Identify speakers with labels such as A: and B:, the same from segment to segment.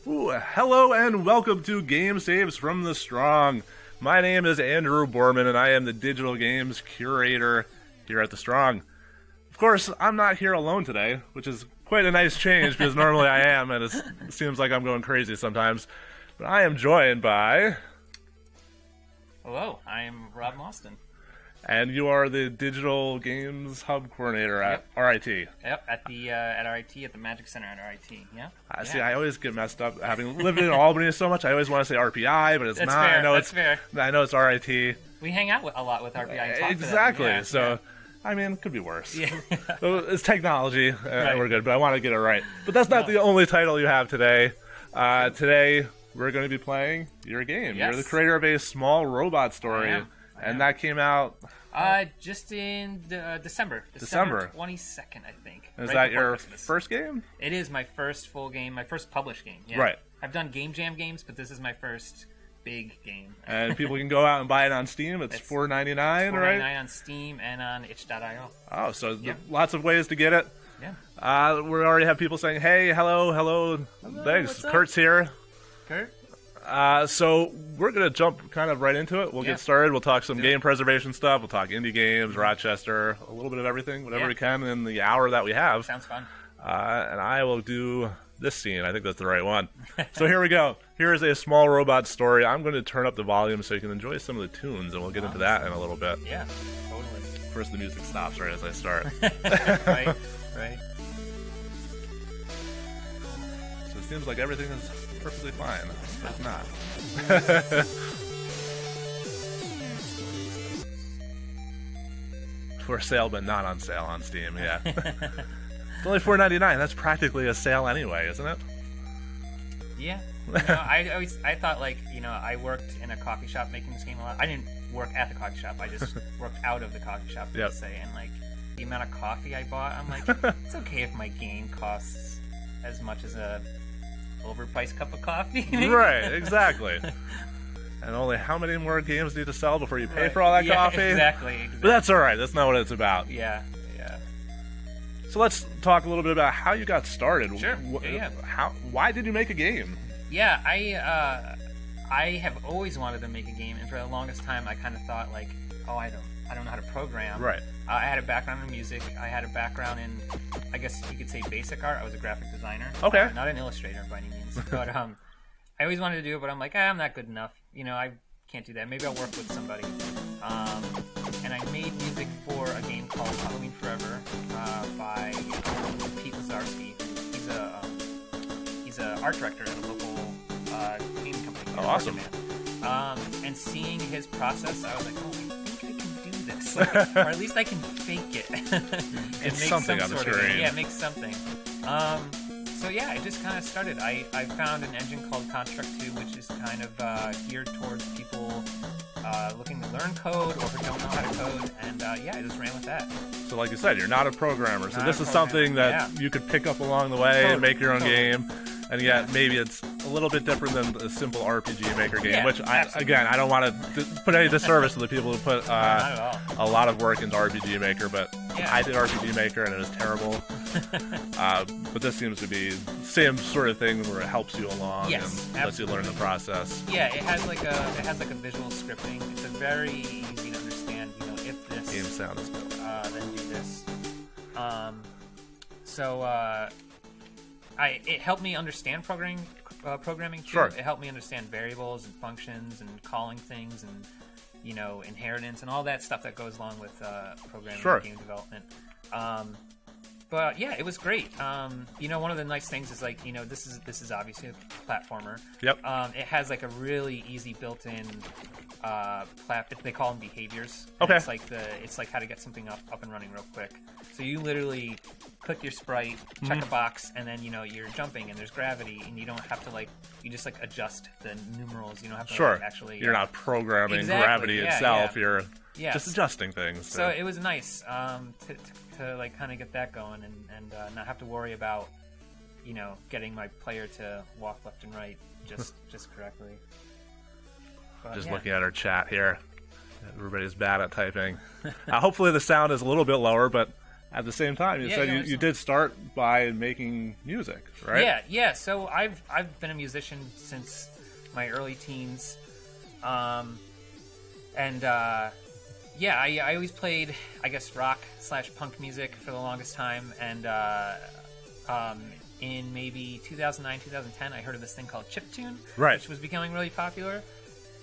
A: Ooh, hello and welcome to Game Saves from the Strong. My name is Andrew Borman and I am the digital games curator here at the Strong. Of course, I'm not here alone today, which is quite a nice change because normally I am and it seems like I'm going crazy sometimes. But I am joined by...
B: Hello, I'm Rob Mostyn.
A: And you are the Digital Games Hub Coordinator at RIT.
B: Yep, at RIT, at the Magic Center at RIT, yeah.
A: See, I always get messed up. Having lived in Albany so much, I always want to say RPI, but it's
B: That's
A: not.
B: Fair.
A: I know
B: That's fair.
A: I know it's RIT.
B: We hang out a lot with RPI and talk
A: Exactly.
B: to them. Yeah,
A: so,
B: yeah.
A: I mean, it could be worse.
B: Yeah.
A: It's technology,
B: Right.
A: we're good, but I want to get it right. But that's not the only title you have today. Today, we're going to be playing your game.
B: Yes.
A: You're the creator of a small robot story.
B: I am.
A: And that came out...
B: Just in December 22nd, I think.
A: Is
B: right
A: that
B: before
A: your
B: Christmas.
A: first game?
B: It is my first full game, my first published game. Yeah.
A: Right.
B: I've done Game Jam games, but this is my first big game.
A: And people can go out and buy it on Steam. It's $4.99, right?
B: $4.99 on Steam and on itch.io.
A: Oh, so lots of ways to get it.
B: Yeah.
A: We already have people saying, hey, hello. Thanks.
B: what's up?
A: Kurt's here.
B: Kurt?
A: So we're going to jump kind of right into it. We'll get started. We'll talk some game preservation stuff. We'll talk indie games, Rochester, a little bit of everything, whatever we can in the hour that we have.
B: Sounds fun.
A: And I will do this scene. I think that's the right one. So here we go. Here is a small robot story. I'm going to turn up the volume so you can enjoy some of the tunes, and we'll get into that in a little bit.
B: Yeah, totally.
A: Of course, the music stops right as I start.
B: Right.
A: So it seems like everything is perfectly fine. But it's not. For sale, but not on sale on Steam, yeah. It's only $4.99. That's practically a sale anyway, isn't it?
B: Yeah. I thought, I worked in a coffee shop making this game a lot. I didn't work at the coffee shop. I just worked out of the coffee shop,
A: Yep.
B: say. And, the amount of coffee I bought, I'm like, it's okay if my game costs as much as a overpriced cup of coffee.
A: Right, exactly. And only how many more games need to sell before you pay for all that coffee?
B: Exactly.
A: But that's all right. That's not what it's about.
B: Yeah.
A: So let's talk a little bit about how you got started.
B: Sure.
A: Why did you make a game?
B: Yeah, I have always wanted to make a game, and for the longest time, I kind of thought I don't know how to program.
A: Right.
B: I had a background in music. I had a background in, I guess you could say, basic art. I was a graphic designer.
A: Okay.
B: Not an illustrator by any means, but I always wanted to do it. But I'm like, I'm not good enough. I can't do that. Maybe I'll work with somebody. And I made music for a game called Halloween Forever by Pete Lazarski. He's a art director at a local gaming company.
A: Oh, awesome.
B: And seeing his process, I was like, I think I can do this. Or at least I can fake it. And
A: It's
B: make
A: something
B: some
A: on the
B: sort of
A: screen.
B: Yeah, make something. So yeah, I just kind of started. I found an engine called Construct 2, which is kind of geared towards people looking to learn code or who don't know how to code, and I just ran with that.
A: So like you said, you're not a programmer, so
B: Not
A: this
B: a
A: is something
B: programmer,
A: that you could pick up along the way and make your own
B: Totally.
A: game. And yet, maybe it's a little bit different than a simple RPG Maker game,
B: Yeah,
A: which,
B: absolutely.
A: I don't want to put any disservice to the people who put
B: Not at all.
A: a lot of work into RPG Maker, but
B: Yeah.
A: I did RPG Maker and it was terrible. But this seems to be the same sort of thing where it helps you along
B: Yes,
A: and lets you learn the process.
B: Yeah, it has like a visual scripting. It's a very easy to understand. If this,
A: Game sound is good.
B: then do this. It helped me understand programming too.
A: Sure.
B: It helped me understand variables and functions and calling things and inheritance and all that stuff that goes along with programming
A: Sure.
B: and game development. But yeah, it was great. One of the nice things is this is obviously a platformer.
A: Yep.
B: It has a really easy built-in they call them behaviors.
A: Okay.
B: It's like how to get something up and running real quick. So you literally click your sprite, check a box, and then you're jumping and there's gravity, and you don't have to you just adjust the numerals. You don't have to
A: Sure.
B: actually.
A: You're not programming
B: Exactly,
A: gravity
B: yeah,
A: itself.
B: yeah.
A: You're
B: Yes.
A: just adjusting things.
B: So it was nice to kind of get that going and not have to worry about getting my player to walk left and right just correctly. But,
A: Just
B: yeah.
A: looking at our chat here. Everybody's bad at typing. Hopefully the sound is a little bit lower, but at the same time. You
B: Yeah,
A: said
B: yeah,
A: you did start by making music, right?
B: Yeah. So I've been a musician since my early teens, and yeah, I always played, I guess, rock / punk music for the longest time, and in maybe 2009, 2010, I heard of this thing called chiptune,
A: Right.
B: which was becoming really popular.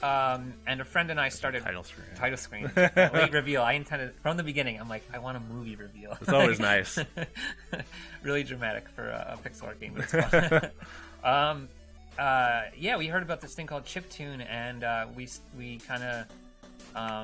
B: And a friend and I started
A: Title screen.
B: late reveal. I intended from the beginning. I'm like, I want a movie reveal.
A: It's always nice.
B: Really dramatic for a pixel art game, but it's fun. Yeah, we heard about this thing called chiptune, and we kind of.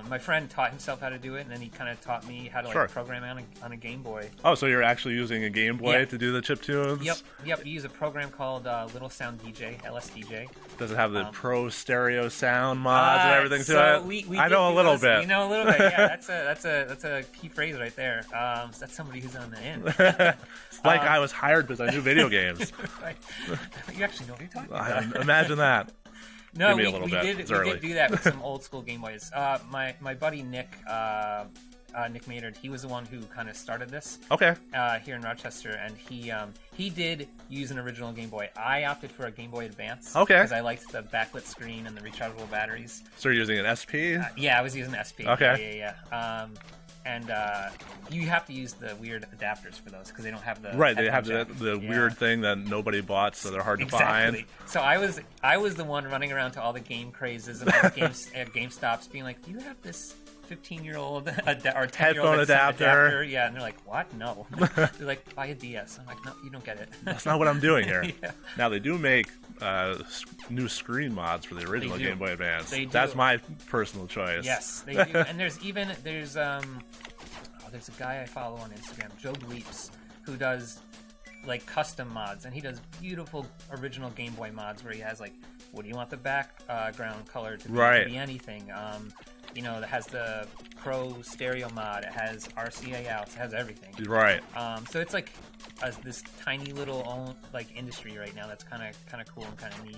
B: My friend taught himself how to do it, and then he kind of taught me how to
A: Sure.
B: program it on a Game Boy.
A: Oh, so you're actually using a Game Boy
B: Yeah.
A: to do the chiptunes?
B: Yep. We use a program called Little Sound DJ, LSDJ.
A: Does it have the pro stereo sound mods and everything to it?
B: We
A: I know a little bit.
B: You know a little bit. Yeah, that's a key phrase right there. So that's somebody who's on the end.
A: It's like I was hired because I knew video games.
B: Right. You actually know what you're talking about.
A: Imagine that.
B: No,
A: Give me a
B: we
A: little bit. It's
B: we
A: early.
B: did do that with some old school Game Boys. My buddy Nick Maynard, he was the one who kind of started this
A: Okay.
B: here in Rochester, and he did use an original Game Boy. I opted for a Game Boy Advance
A: Okay.
B: because I liked the backlit screen and the rechargeable batteries.
A: So you're using an SP?
B: Yeah, I was using SP.
A: Okay.
B: Yeah. And you have to use the weird adapters for those because they don't have the
A: Right, they have
B: headphone
A: the
B: jack.
A: weird thing that nobody bought, so they're hard to
B: Exactly.
A: find.
B: So I was the one running around to all the game crazes and all the GameStops, being like, "Do you have this 15-year-old or 10-year-old
A: Headphone adapter.
B: Yeah, and they're like, "What? No." They're like, "Buy a DS." I'm like, "No, you don't get it."
A: That's not what I'm doing here.
B: Yeah.
A: Now, they do make new screen mods for the original
B: They do.
A: Game Boy Advance.
B: They do.
A: That's my personal choice.
B: Yes, they do. And there's a guy I follow on Instagram, Joe Bleeps, who does like custom mods, and he does beautiful original Game Boy mods where he has like, what do you want the background color to be?
A: Right.
B: It could be anything. That has the Pro Stereo mod. It has RCA outs. It has everything.
A: Right.
B: So it's like this tiny little industry right now that's kind of cool and kind of neat.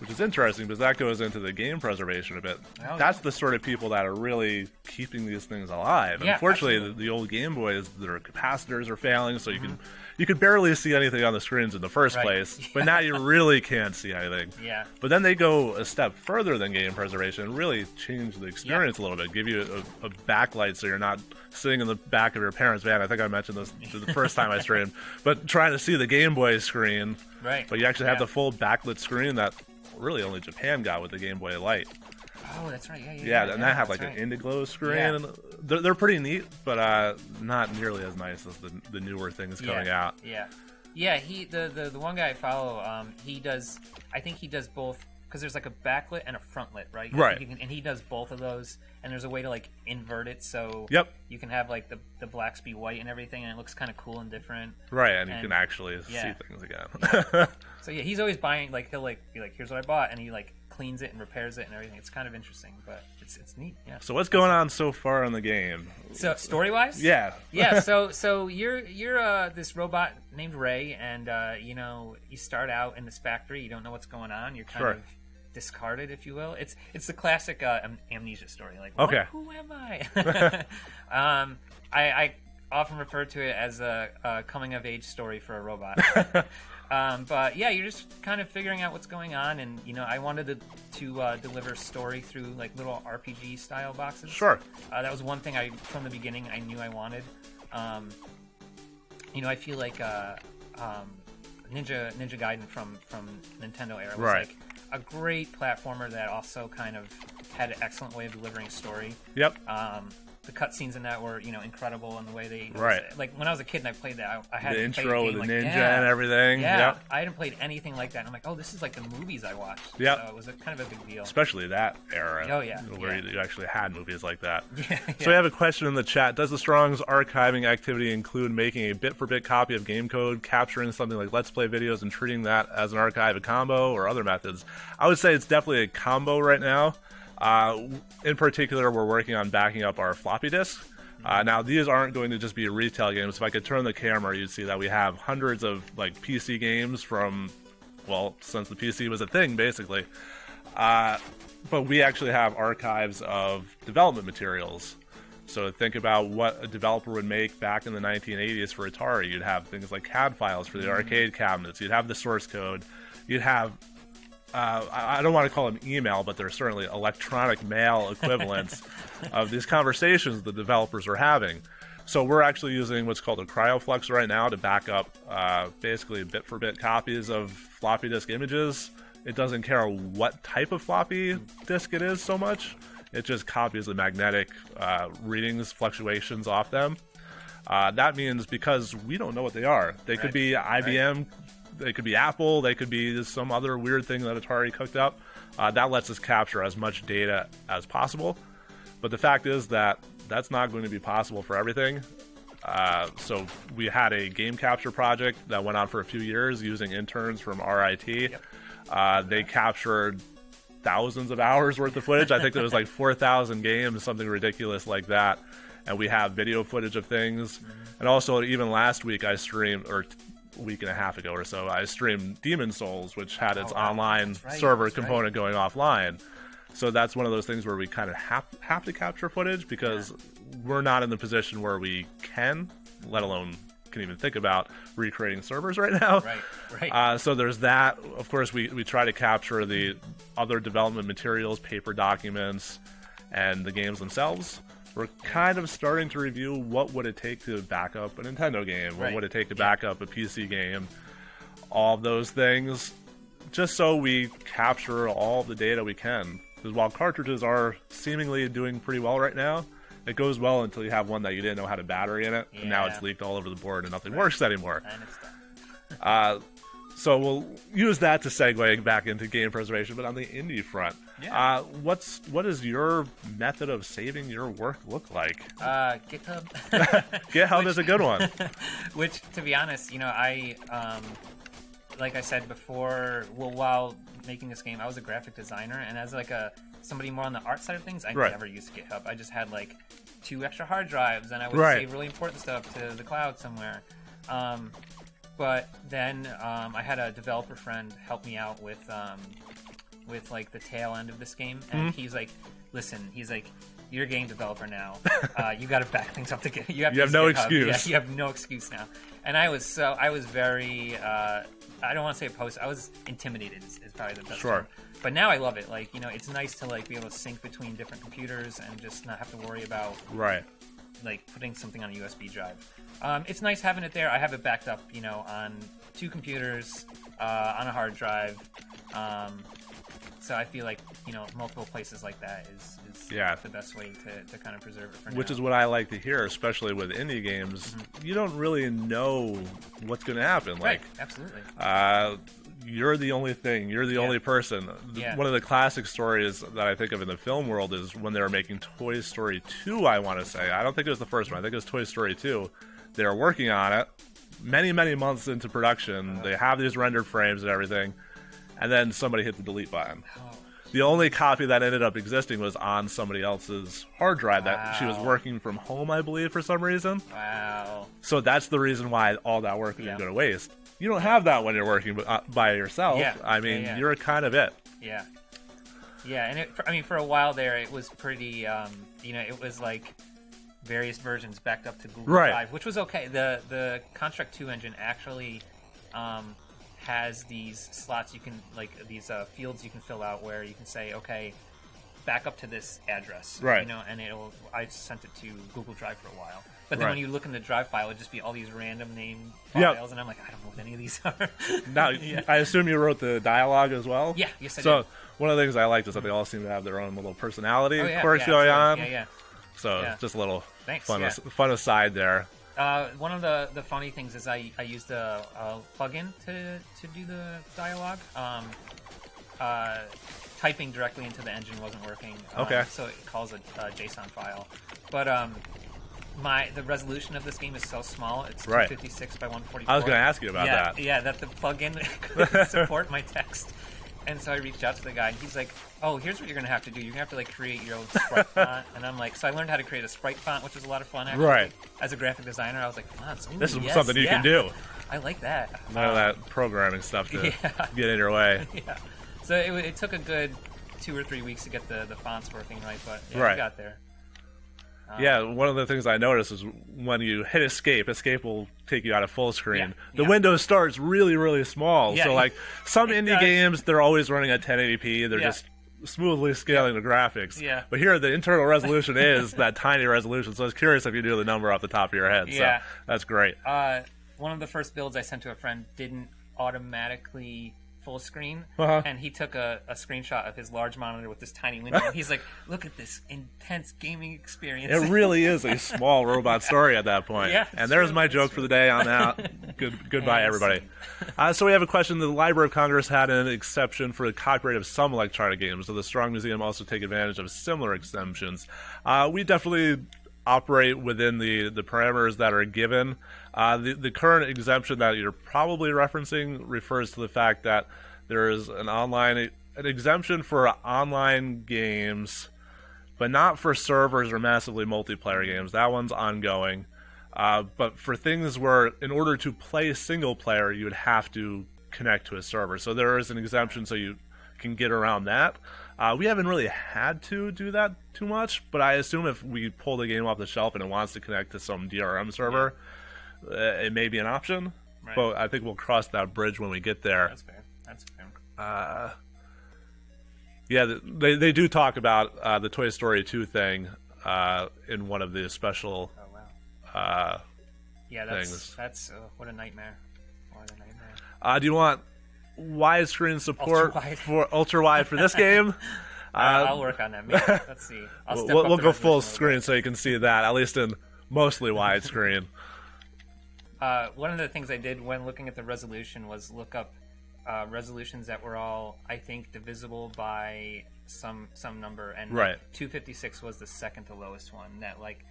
A: Which is interesting because that goes into the game preservation a bit.
B: Oh,
A: That's the sort of people that are really keeping these things alive.
B: Yeah,
A: Unfortunately,
B: absolutely.
A: the old Game Boys, their capacitors are failing, so you could barely see anything on the screens in the first
B: Right.
A: place. But now you really can't see anything.
B: Yeah.
A: But then they go a step further than game preservation and really change the experience a little bit. Give you a backlight so you're not sitting in the back of your parents' van. I think I mentioned this the first time I streamed. But trying to see the Game Boy screen.
B: Right.
A: But you actually have
B: Yeah.
A: the full backlit screen that really only Japan got with the Game Boy Light.
B: Oh, that's right.
A: Yeah, and that had like
B: that's
A: an Indiglow screen.
B: Yeah.
A: And they're pretty neat, but not nearly as nice as the newer things coming out.
B: Yeah. He the one guy I follow, I think he does both, because there's like a backlit and a frontlit, right?
A: Right.
B: And he does both of those, and there's a way to like invert it so
A: Yep.
B: you can have like the blacks be white and everything, and it looks kind of cool and different.
A: Right, and you
B: And-
A: can actually
B: yeah.
A: see things again.
B: So yeah, he's always buying, like he'll like be like, here's what I bought, and he like cleans it and repairs it and everything. It's kind of interesting, but it's neat. Yeah.
A: So what's going on so far in the game?
B: So story wise,
A: Yeah.
B: yeah. So you're this robot named Ray, and you start out in this factory. You don't know what's going on. You're kind
A: Sure.
B: of discarded, if you will. It's the classic amnesia story. Like,
A: Okay.
B: who am I? I often refer to it as a coming of age story for a robot. But yeah, you're just kind of figuring out what's going on, and I wanted to deliver story through like little RPG style boxes.
A: Sure.
B: That was one thing from the beginning I knew I wanted. I feel like Ninja Gaiden from Nintendo era was
A: Right.
B: like a great platformer that also kind of had an excellent way of delivering story.
A: Yep.
B: The cutscenes in that were, incredible, in the way they
A: Right.
B: like when I was a kid and I played that, I had
A: The
B: to play a
A: intro
B: game
A: with the
B: like,
A: ninja
B: yeah,
A: and everything.
B: Yeah,
A: Yep.
B: I hadn't played anything like that. And I'm like, oh, this is like the movies I watched.
A: Yep.
B: So it was kind of a big deal.
A: Especially that era.
B: Oh, yeah,
A: Where
B: yeah.
A: you actually had movies like that.
B: Yeah,
A: So we have a question in the chat. Does the Strong's archiving activity include making a bit-for-bit copy of game code, capturing something like Let's Play videos, and treating that as an archive, a combo, or other methods? I would say it's definitely a combo right now. In particular, we're working on backing up our floppy disk. Now, these aren't going to just be retail games. If I could turn the camera, you'd see that we have hundreds of like PC games from, well, since the PC was a thing, basically. But we actually have archives of development materials. So think about what a developer would make back in the 1980s for Atari. You'd have things like CAD files for the arcade cabinets. You'd have the source code. You'd have, I don't want to call them email, but they're certainly electronic mail equivalents of these conversations the developers are having. So we're actually using what's called a CryoFlux right now to back up basically bit-for-bit copies of floppy disk images. It doesn't care what type of floppy disk it is so much. It just copies the magnetic readings, fluctuations off them. That means because we don't know what they are. They could be IBM, they could be Apple, they could be some other weird thing that Atari cooked up. That lets us capture as much data as possible. But the fact is that that's not going to be possible for everything. So we had a game capture project that went on for a few years using interns from RIT. Yep. They captured thousands of hours worth of footage. I think there was like 4,000 games, something ridiculous like that. And we have video footage of things. And also, even last week I streamed, or a week and a half ago or so, I streamed Demon's Souls, which had its online server component going offline. So that's one of those things where we kind of have to capture footage because we're not in the position where we can, let alone can even think about recreating servers right now. Right. So there's that. Of course, we try to capture the other development materials, paper documents, and the games themselves. We're kind of starting to review what would it take to back up a Nintendo game, what would it take to back up a PC game, all of those things, just so we capture all the data we can. Because while cartridges are seemingly doing pretty well right now, it goes well until you have one that you didn't know had a battery in it, and now it's leaked all over the board and nothing works anymore. So we'll use that to segue back into game preservation, but on the indie front, what does your method of saving your work look like?
B: GitHub.
A: GitHub is a good one.
B: Which, to be honest, I like I said before, while making this game, I was a graphic designer, and as somebody more on the art side of things, I never used GitHub. I just had 2 extra hard drives, and I would save really important stuff to the cloud somewhere. But then I had a developer friend help me out with the tail end of this game, and he's like, "Listen," he's like, "You're a game developer now. You got to back things up to get. You have no excuse. You have no excuse now." And I was very. I don't want to say opposed. I was intimidated. Is probably the best term. But now I love it. It's nice to be able to sync between different computers and just not have to worry about putting something on a USB drive. It's nice having it there. I have it backed up, on 2 computers, on a hard drive. So I feel like, multiple places like that is the best way to kind of preserve it for now.
A: Which is what I like to hear, especially with indie games. You don't really know what's going to happen.
B: Right, absolutely.
A: You're the only thing. You're the only person. One of the classic stories that I think of in the film world is when they were making Toy Story 2, I want to say. I don't think it was the first one. I think it was Toy Story 2. They were working on it many, many months into production. They have these rendered frames and everything. And then somebody hit the delete button. The only copy that ended up existing was on somebody else's hard drive that she was working from home, I believe, for some reason.
B: Wow.
A: So that's the reason why all that work is going to go to waste. You don't have that when you're working by yourself. I mean, you're kind of it. Yeah. Yeah, and for a while there, it was pretty, it was various versions backed up to Google Drive, which was okay. The Construct 2 engine actually has these slots you can, these fields you can fill out where you can say, okay, back up to this address. Right. And I sent it to Google Drive for a while. But then when you look in the drive file, it'd just be all these random name files, and I'm like, I don't know what any of these are. Now, I assume you wrote the dialogue as well?
B: Yeah, yes I did.
A: So one of the things I liked is that they all seem to have their own little personality quirks going on.
B: Yeah.
A: So just a little fun aside there.
B: One of the funny things is I used a plugin to do the dialogue. Typing directly into the engine wasn't working. So it calls a JSON file. But the resolution of this game is so small. It's 256 by 144.
A: I was going to ask you about that.
B: Yeah, that the plugin couldn't support my text. And so I reached out to the guy, and he's like, "Oh, here's what you're going to have to do. You're going to have to create your own sprite font." And I'm like, so I learned how to create a sprite font, which was a lot of fun. Actually. Right. As a graphic designer, I was like, fonts. Ooh,
A: this is something you can do.
B: I like that.
A: None of that programming stuff to get in your way.
B: Yeah. So it took a good 2 or 3 weeks to get the fonts working right, but we got there.
A: Yeah, one of the things I noticed is when you hit escape will take you out of full screen.
B: Yeah,
A: The window starts really, really small.
B: Yeah,
A: So, like, some indie
B: does.
A: games, they're always running at 1080p. They're
B: Yeah.
A: just smoothly scaling the graphics.
B: Yeah.
A: But here, the internal resolution is that tiny resolution. So I was curious if you knew the number off the top of your head.
B: Yeah.
A: So that's great.
B: One of the first builds I sent to a friend didn't automatically full screen,
A: Uh-huh.
B: and he took a screenshot of his large monitor with this tiny window. And he's like, "Look at this intense gaming experience."
A: It really is a small robot story at that point.
B: Yeah,
A: And there's
B: true,
A: my
B: that's
A: joke for the day on that. Goodbye,
B: And
A: everybody. So we have a question. The Library of Congress had an exception for the copyright of some electronic games. Does the Strong Museum also take advantage of similar exemptions? We definitely operate within the parameters that are given. The current exemption that you're probably referencing refers to the fact that there is an exemption for online games, but not for servers or massively multiplayer games. That one's ongoing. But for things where, in order to play single player, you would have to connect to a server. So there is an exemption so you can get around that. We haven't really had to do that too much, but I assume if we pull the game off the shelf and it wants to connect to some DRM server, it may be an option.
B: Right.
A: But I think we'll cross that bridge when we get there.
B: That's fair. That's fair.
A: Yeah, they do talk about the Toy Story 2 thing in one of the special
B: Oh wow. Yeah,
A: things.
B: that's what a nightmare. What a nightmare.
A: Do you want widescreen support
B: Ultra-wide.
A: for ultra-wide for this game?
B: I'll work on that. Maybe. Let's see. I'll step
A: We'll
B: up the
A: go full
B: resolution a little
A: screen so you can see that, at least in mostly widescreen.
B: One of the things I did when looking at the resolution was look up resolutions that were all, I think, divisible by some number, and like,
A: Right.
B: 256 was the second to lowest one that like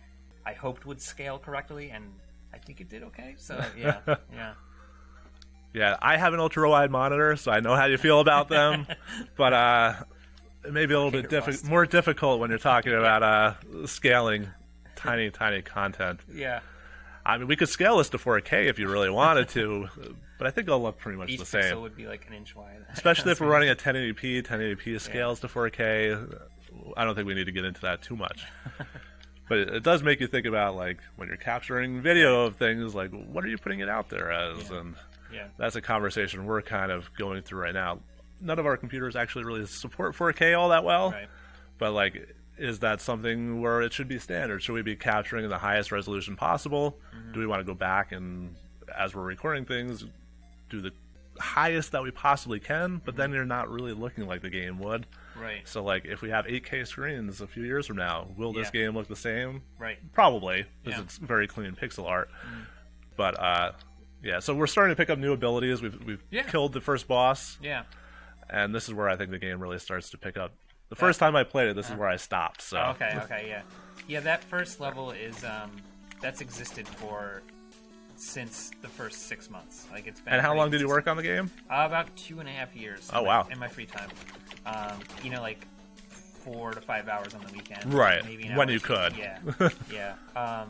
B: I hoped would scale correctly, and I think it did okay. So yeah, yeah.
A: Yeah, I have an ultra-wide monitor, so I know how you feel about them. But it may be a little bit
B: Rust.
A: more difficult when you're talking about scaling tiny content.
B: Yeah.
A: I mean, we could scale this to 4K if you really wanted to, but I think it'll look pretty much
B: Each
A: the
B: pixel
A: same.
B: would be like an inch wide.
A: Especially if
B: That's
A: we're
B: right.
A: running at 1080p. 1080p scales to 4K. I don't think we need to get into that too much. But it does make you think about, like, when you're capturing video of things, like, what are you putting it out there as?
B: Yeah.
A: And
B: Yeah.
A: that's a conversation we're kind of going through right now. None of our computers actually really support 4K all that well.
B: Right.
A: But, like, is that something where it should be standard? Should we be capturing in the highest resolution possible? Do we want to go back and, as we're recording things, do the highest that we possibly can? But then you're not really looking like the game would.
B: Right.
A: So, like, if we have 8K screens a few years from now, will this
B: Yeah.
A: game look the same?
B: Right.
A: Probably, because
B: Yeah.
A: it's very clean pixel art. But, yeah, so we're starting to pick up new abilities. We've
B: Yeah.
A: killed the first boss,
B: Yeah.
A: and this is where I think the game really starts to pick up. The first time I played it, this is where I stopped. So
B: Oh, okay, yeah. Yeah, that first level is that's existed for since the first 6 months. Like it's been.
A: And how
B: pretty
A: long did you
B: consistent.
A: work on the game?
B: About 2.5 years.
A: Oh,
B: in
A: wow.
B: In my free time, you know, like 4 to 5 hours on the weekend.
A: Right,
B: Maybe an
A: when
B: hour
A: you
B: or two.
A: could.
B: Yeah. Yeah.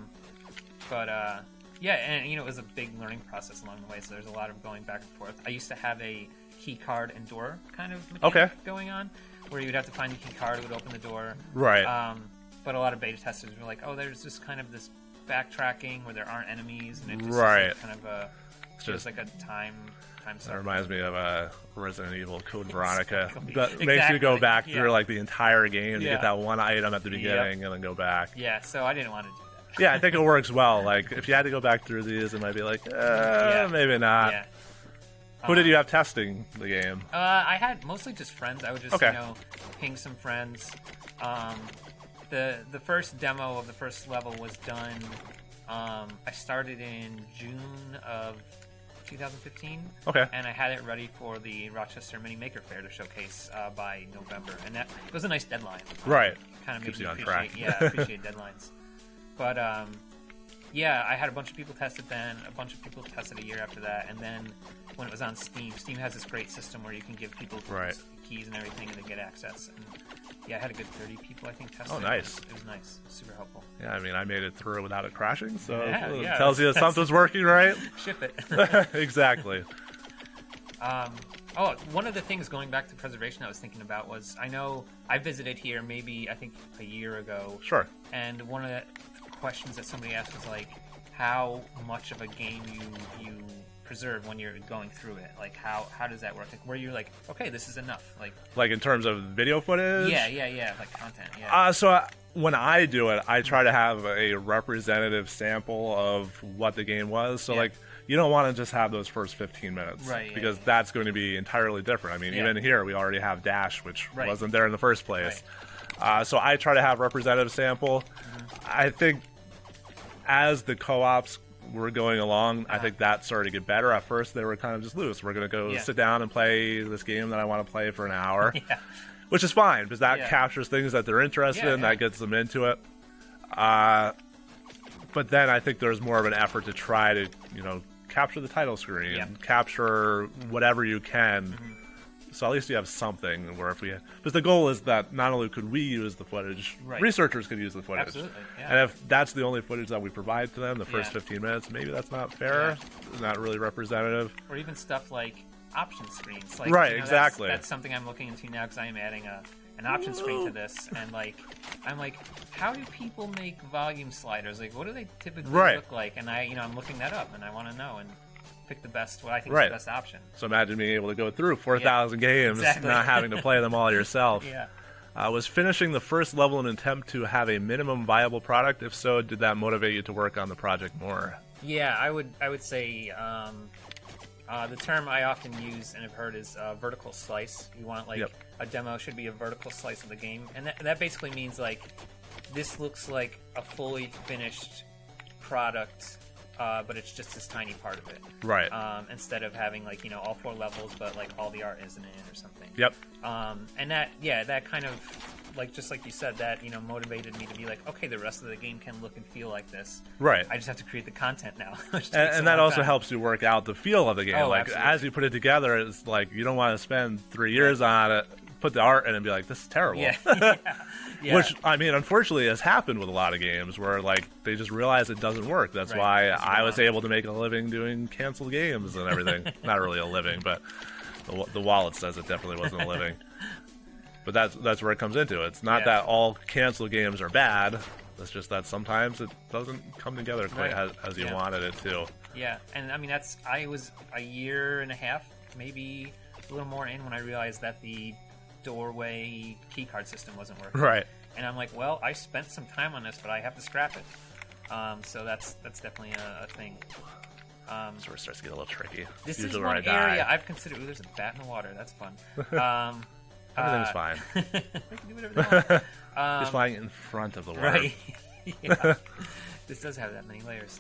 B: Yeah, and you know, it was a big learning process along the way. So there's a lot of going back and forth. I used to have a key card and door kind of mechanic
A: Okay.
B: going on, where you would have to find a key card, it would open the door.
A: Right.
B: But a lot of beta testers were like, "Oh, there's just kind of this backtracking where there aren't enemies, and it just
A: Right.
B: is like kind of a
A: It's
B: just
A: just-
B: like a time
A: That
B: suck."
A: reminds me of Resident Evil Code Veronica.
B: Exactly.
A: That makes you go
B: Exactly,
A: back
B: yeah.
A: through like the entire game to
B: Yeah.
A: get that one item at the beginning and then go back.
B: Yeah, so I didn't want to do that.
A: Yeah, I think it works well. Like, if you had to go back through these, it might be like, maybe not.
B: Yeah.
A: Who did you have testing the game?
B: I had mostly just friends. I would just,
A: Okay.
B: you know, ping some friends. The first demo of the first level was done. I started in June of 2015.
A: Okay.
B: And I had it ready for the Rochester Mini Maker Fair to showcase by November, and that it was a nice deadline.
A: Right.
B: Kind of
A: Keeps
B: made
A: you
B: me
A: on track.
B: appreciate, yeah, appreciate deadlines. But yeah, I had a bunch of people test it then. A bunch of people tested a year after that, and then when it was on Steam, Steam has this great system where you can give people
A: Right.
B: keys and everything, and they get access. And yeah, I had a good 30 people, I think, test
A: Oh,
B: it.
A: nice.
B: It was nice, super helpful.
A: Yeah, I mean, I made it through without it crashing, so
B: Yeah,
A: it
B: yeah,
A: tells you that
B: that's-
A: something's working right.
B: Ship it.
A: Exactly.
B: Oh, one of the things going back to preservation I was thinking about was I know I visited here maybe I think a year ago.
A: Sure.
B: And one of the questions that somebody asked was like how much of a game you preserve when you're going through it. Like how does that work? Like where you're like, okay, this is enough.
A: Like in terms of video footage?
B: Yeah, like content. Yeah.
A: When I do it, I try to have a representative sample of what the game was. So like you don't want to just have those first 15 minutes,
B: right?
A: Because that's going to be entirely different. I mean, even here we already have Dash, which wasn't there in the first place. Right. So I try to have representative sample. Mm-hmm. I think as the co-ops were going along, I think that started to get better. At first, they were kind of just loose. We're going to go sit down and play this game that I want to play for an hour, which is fine because that captures things that they're interested in. That gets them into it. But then I think there's more of an effort to try to, capture the title screen, capture whatever you can. Mm-hmm. So at least you have something where because the goal is that not only could we use the footage, researchers could use the footage.
B: Absolutely, yeah.
A: And if that's the only footage that we provide to them, the first 15 minutes, maybe that's not fair, not really representative.
B: Or even stuff like option screens. Like,
A: exactly.
B: That's something I'm looking into now because I am adding an option screen to this, and I'm like, how do people make volume sliders? Like, what do they typically look like? And I'm looking that up, and I want to know and pick what I think is the best option.
A: So imagine being able to go through 4,000 games, not having to play them all yourself. Was finishing the first level an attempt to have a minimum viable product? If so, did that motivate you to work on the project more?
B: Yeah, I would say the term I often use and have heard is vertical slice. You want a demo should be a vertical slice of the game, and that basically means this looks like a fully finished product. But it's just this tiny part of it,
A: right?
B: Instead of having all 4 levels, but all the art isn't in it or something.
A: Yep.
B: And that kind of just like you said, that motivated me to be like, okay, the rest of the game can look and feel like this.
A: Right.
B: I just have to create the content now.
A: and that also helps you work out the feel of the game.
B: Oh,
A: as you put it together, it's you don't want to spend 3 years on it, put the art in, and be like, this is terrible.
B: Yeah. Yeah.
A: Which, I mean, unfortunately has happened with a lot of games where, they just realize it doesn't work. That's why I was able to make a living doing canceled games and everything. Not really a living, but the wallet says it definitely wasn't a living. But that's where it comes into. It's not that all canceled games are bad. It's just that sometimes it doesn't come together quite as you wanted it to.
B: Yeah, and I mean, I was a year and a half, maybe a little more in when I realized that the doorway keycard system wasn't working.
A: Right.
B: And I'm like, well, I spent some time on this, but I have to scrap it. So that's definitely a thing.
A: So it starts to get a little tricky.
B: This
A: Usually
B: is one area I've considered. Ooh, there's a bat in the water. That's fun.
A: Everything's fine.
B: We can do whatever they want.
A: Just flying in front of the water.
B: Right. Yeah. This does have that many layers.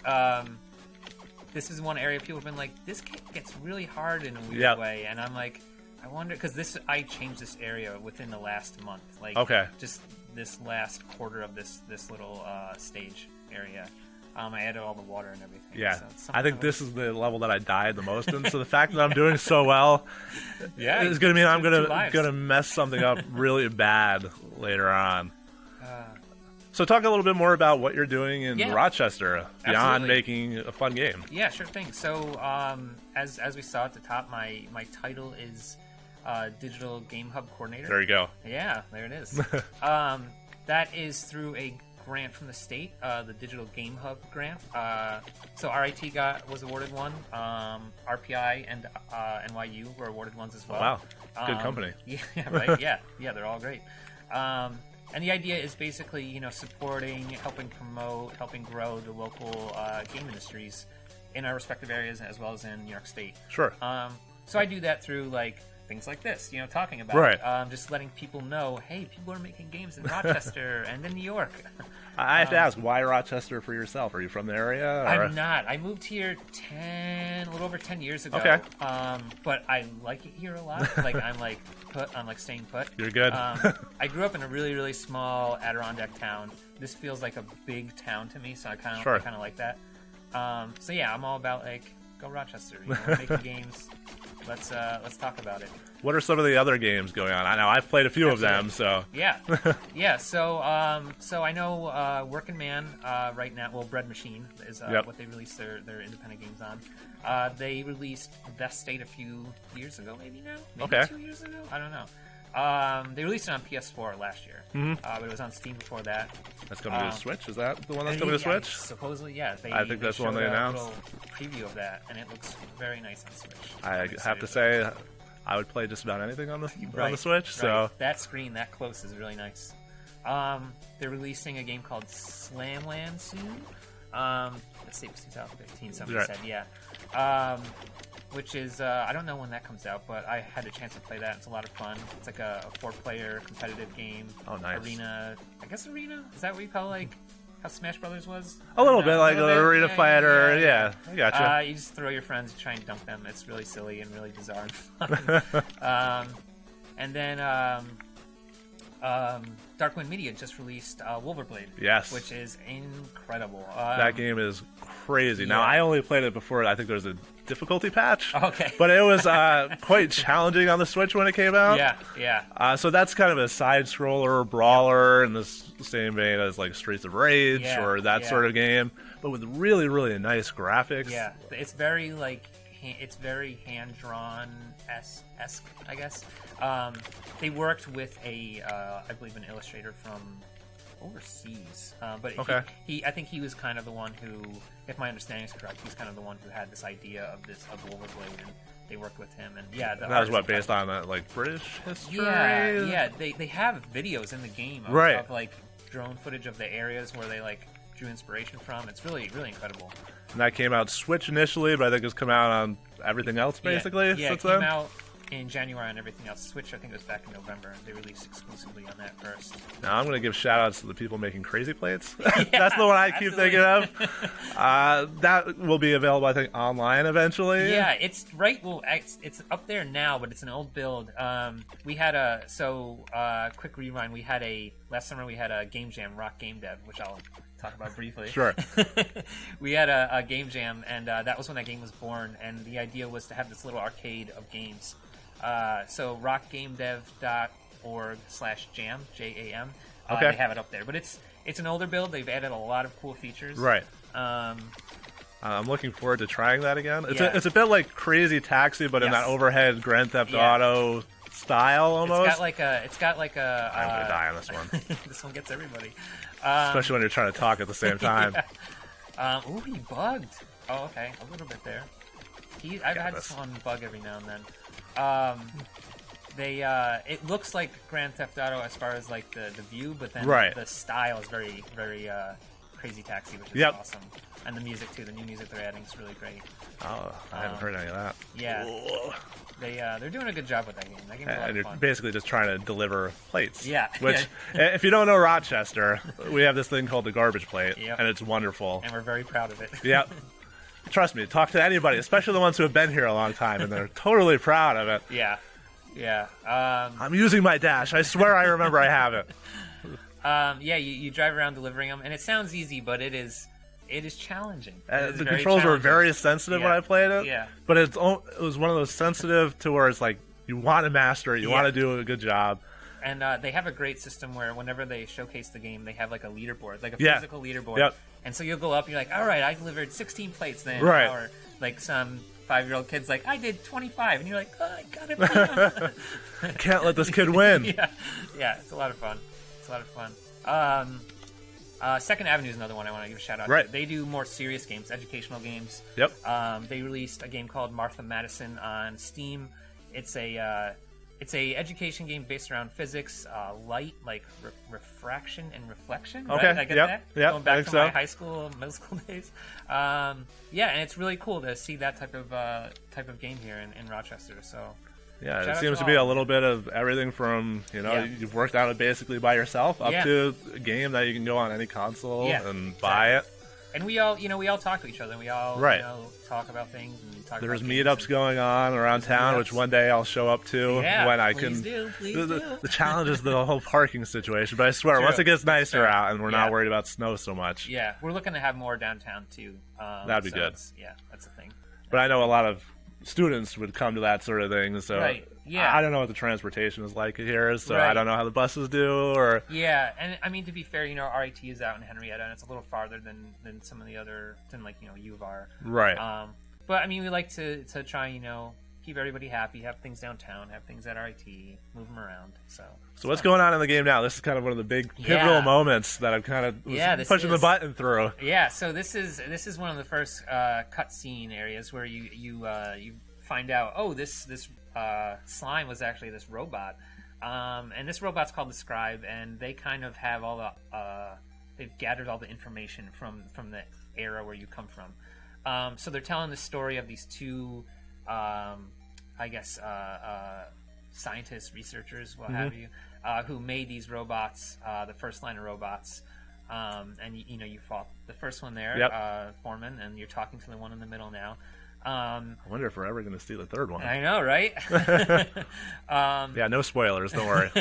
B: This is one area people have been like, this gets really hard in a weird way. And I'm like, I wonder, because I changed this area within the last month. Just this last quarter of this little stage area. I added all the water and everything.
A: Yeah,
B: so
A: I think this is the level that I died the most in. So the fact that I'm doing so well, is going to mean I'm gonna mess something up really bad later on. So talk a little bit more about what you're doing in Rochester beyond making a fun game.
B: Yeah, sure thing. So as we saw at the top, my title is Digital Game Hub Coordinator.
A: There you go.
B: Yeah, there it is. That is through a grant from the state, the Digital Game Hub grant. So RIT was awarded one. RPI and NYU were awarded ones as well.
A: Oh, wow, good company.
B: Yeah, right. Yeah, they're all great. And the idea is basically, supporting, helping promote, helping grow the local game industries in our respective areas as well as in New York State.
A: Sure.
B: So I do that through things like this, talking about it. Just letting people know, hey, people are making games in Rochester and in New York.
A: I have to ask, why Rochester for yourself? Are you from the area? Or?
B: I'm not. I moved here a little over 10 years ago.
A: Okay.
B: But I like it here a lot. I'm staying put.
A: You're good.
B: I grew up in a really, really small Adirondack town. This feels like a big town to me, so I kind of like that. So yeah, I'm all about go Rochester. We're making games. let's talk about it.
A: What are some of the other games going on? I know I've played a few of them, so
B: Yeah, yeah. So I know Working Man right now. Well, Bread Machine is what they released their independent games on. They released Best State a few years ago, maybe 2 years ago. I don't know. They released it on PS4 last year, but it was on Steam before that.
A: That's coming to Switch. Is that the one that's coming to Switch?
B: Supposedly, yeah.
A: I think that's the one they announced.
B: A little preview of that, and it looks very nice on Switch.
A: I have to say, I would play just about anything on the Switch. So
B: right. That screen that close is really nice. They're releasing a game called Slamland soon. Let's see, it was 2015. Somebody said, yeah. Which is, I don't know when that comes out, but I had a chance to play that. It's a lot of fun. It's like a 4-player competitive game.
A: Oh, nice.
B: Arena. I guess arena? Is that what you call, like, how Smash Brothers was?
A: A little bit like an arena fighter. Yeah, I gotcha.
B: You just throw your friends, you try and dunk them. It's really silly and really bizarre and fun. And then Darkwind Media just released Wolverblade.
A: Yes.
B: Which is incredible.
A: That game is crazy. Now, I only played it before. I think there was a difficulty patch.
B: Okay.
A: But it was quite challenging on the Switch when it came out.
B: Yeah.
A: So that's kind of a side-scroller brawler in the same vein as like Streets of Rage or that sort of game, but with really, really nice graphics.
B: Yeah. It's very like it's very hand-drawn esque, I guess. They worked with I believe an illustrator from overseas, but I think he was kind of the one who, if my understanding is correct, he's kind of the one who had this idea of Wolverblade, and they worked with him. And yeah,
A: that was based on that like British history.
B: Yeah. They have videos in the game of like drone footage of the areas where they like drew inspiration from. It's really, really incredible.
A: And that came out Switch initially, but I think it's come out on everything else basically.
B: Yeah, it came out in January on everything else. Switch, I think it was back in November. They released exclusively on that first.
A: Now I'm going to give shout-outs to the people making Crazy Plates. That's the one I keep thinking of. That will be available, I think, online eventually.
B: Yeah, it's right. Well, it's up there now, but it's an old build. We had quick rewind. Last summer we had a game jam, Rock Game Dev, which I'll talk about briefly.
A: Sure.
B: We had a game jam, and that was when that game was born. And the idea was to have this little arcade of games. So rockgamedev.org/jam, JAM.
A: Okay.
B: They have it up there, but it's an older build. They've added a lot of cool features.
A: Right. I'm looking forward to trying that again. It's a bit like Crazy Taxi, but in that overhead Grand Theft Auto style almost.
B: It's got like a.
A: I'm gonna die on this one.
B: This one gets everybody.
A: Especially when you're trying to talk at the same time.
B: Ooh, he bugged. Oh, okay, a little bit there. I've had this one bug every now and then. It looks like Grand Theft Auto as far as like the view, but then the style is very, very Crazy Taxi, which is awesome. And the music too. The new music they're adding is really great.
A: Oh, I haven't heard any of that.
B: Yeah. Whoa. They're doing a good job with that game. That game is a lot
A: and
B: of fun.
A: You're basically just trying to deliver plates.
B: Yeah.
A: Which, if you don't know Rochester, we have this thing called the garbage plate, and it's wonderful.
B: And we're very proud of it.
A: Yep. Trust me, talk to anybody, especially the ones who have been here a long time, and they're totally proud of it.
B: Yeah. Yeah.
A: I'm using my dash. I swear I remember I have it.
B: You drive around delivering them, and it sounds easy, but it is challenging.
A: The controls were very sensitive when I played it.
B: Yeah.
A: But it was one of those sensitive to where it's like you want to master it, you want to do a good job.
B: And they have a great system where whenever they showcase the game, they have like a leaderboard, like a physical leaderboard.
A: Yep.
B: And so you'll go up and you're like, all right, I delivered 16 plates then.
A: Right.
B: Or like some 5-year-old kid's like, I did 25. And you're like, oh, I got it.
A: Can't let this kid win.
B: Yeah, it's a lot of fun. Second Avenue is another one I want to give a shout out to. They do more serious games, educational games.
A: Yep.
B: They released a game called Martha Madison on Steam. It's a education game based around physics, light, like refraction and reflection.
A: Okay.
B: Right? I get that.
A: Yep.
B: Going back to my high school, middle school days. And it's really cool to see that type of game here in Rochester. So.
A: Yeah, it seems to be a little bit of everything from, you've worked on it basically by yourself up to a game that you can go on any console and buy it.
B: And we all talk to each other. We all talk about things. And talk
A: There's
B: about
A: meetups going on around town, which one day I'll show up to when I can.
B: Please do.
A: The challenge is the whole parking situation, but I swear, once it gets nicer out and we're not worried about snow so much.
B: Yeah, we're looking to have more downtown too.
A: That'd be good.
B: That's the thing.
A: But I know a lot of students would come to that sort of thing. So
B: Right, yeah.
A: I don't know what the transportation is like here, so
B: Right.
A: I don't know how the buses do. Or
B: Yeah, and I mean, to be fair, RIT is out in Henrietta, and it's a little farther than some of the other, than like, U of R.
A: right.
B: But I mean, we like to try, keep everybody happy, have things downtown, have things at RIT, move them around. So
A: what's going on in the game now? This is kind of one of the big pivotal
B: Yeah.
A: moments that I've kind of
B: This
A: pushing the
B: is.
A: button through.
B: Yeah, so this is one of the first cutscene areas where you find out, oh, this slime was actually this robot, and this robot's called the Scribe, and they kind of have all the they've gathered all the information from the era where you come from. So they're telling the story of these two, I guess, scientists, researchers, what have you, who made these robots, the first line of robots. And you fought the first one there,
A: Yep.
B: Foreman, and you're talking to the one in the middle now.
A: I wonder if we're ever going to see the third one.
B: I know, right?
A: Yeah, no spoilers. Don't worry.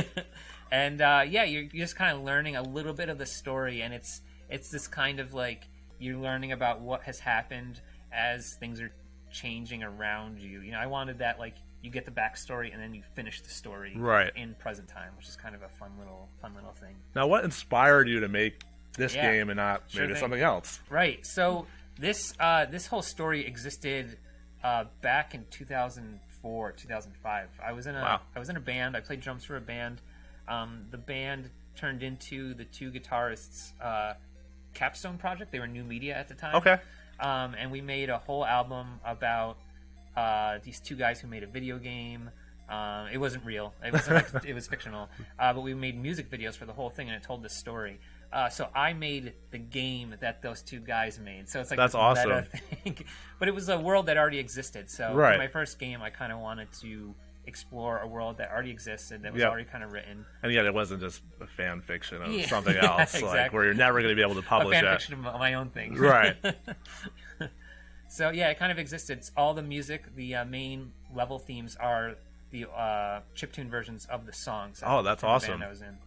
B: And you're just kind of learning a little bit of the story, and it's this kind of like you're learning about what has happened as things are changing around you. I wanted that, like, you get the backstory and then you finish the story
A: Right.
B: in present time, which is kind of a fun little thing.
A: Now, what inspired you to make this
B: Yeah,
A: game and not
B: sure
A: maybe
B: thing.
A: something else?
B: Right. So this whole story existed back in 2004, 2005. I was in a band. I played drums for a band. The band turned into the two guitarists' capstone project. They were New Media at the time.
A: Okay.
B: And we made a whole album about these two guys who made a video game. It wasn't real. It wasn't like, it was fictional. But we made music videos for the whole thing, and it told this story. So I made the game that those two guys made. So it's like
A: That's
B: this
A: awesome.
B: meta thing. But it was a world that already existed. So
A: Right.
B: for my first game, I kind of wanted to explore a world that already existed, that was
A: Yep.
B: already kind of written.
A: And yet it wasn't just a fan fiction of
B: Yeah.
A: something
B: Yeah,
A: else, like
B: exactly.
A: where you're never going to be able to
B: A
A: publish
B: fan
A: it.
B: fiction of my own thing.
A: Right.
B: So yeah, it kind of existed. It's all the music, the main level themes are the chiptune versions of the songs.
A: Oh, that's
B: from the
A: awesome.
B: band I was in.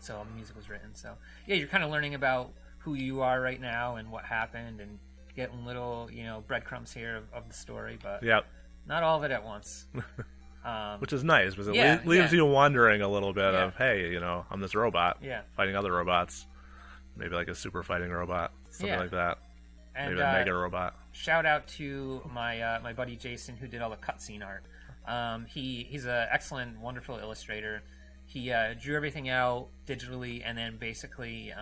B: So all the music was written. So yeah, you're kind of learning about who you are right now and what happened, and getting little breadcrumbs here of the story, but
A: Yep.
B: not all of it at once.
A: Which is nice because it
B: Yeah,
A: leaves
B: yeah.
A: you wondering a little bit
B: Yeah.
A: of, hey, I'm this robot
B: Yeah.
A: fighting other robots. Maybe like a super fighting robot, something
B: Yeah.
A: like that.
B: And
A: Maybe a mega robot.
B: shout out to my my buddy Jason, who did all the cutscene art. He's an excellent, wonderful illustrator. He drew everything out digitally, and then basically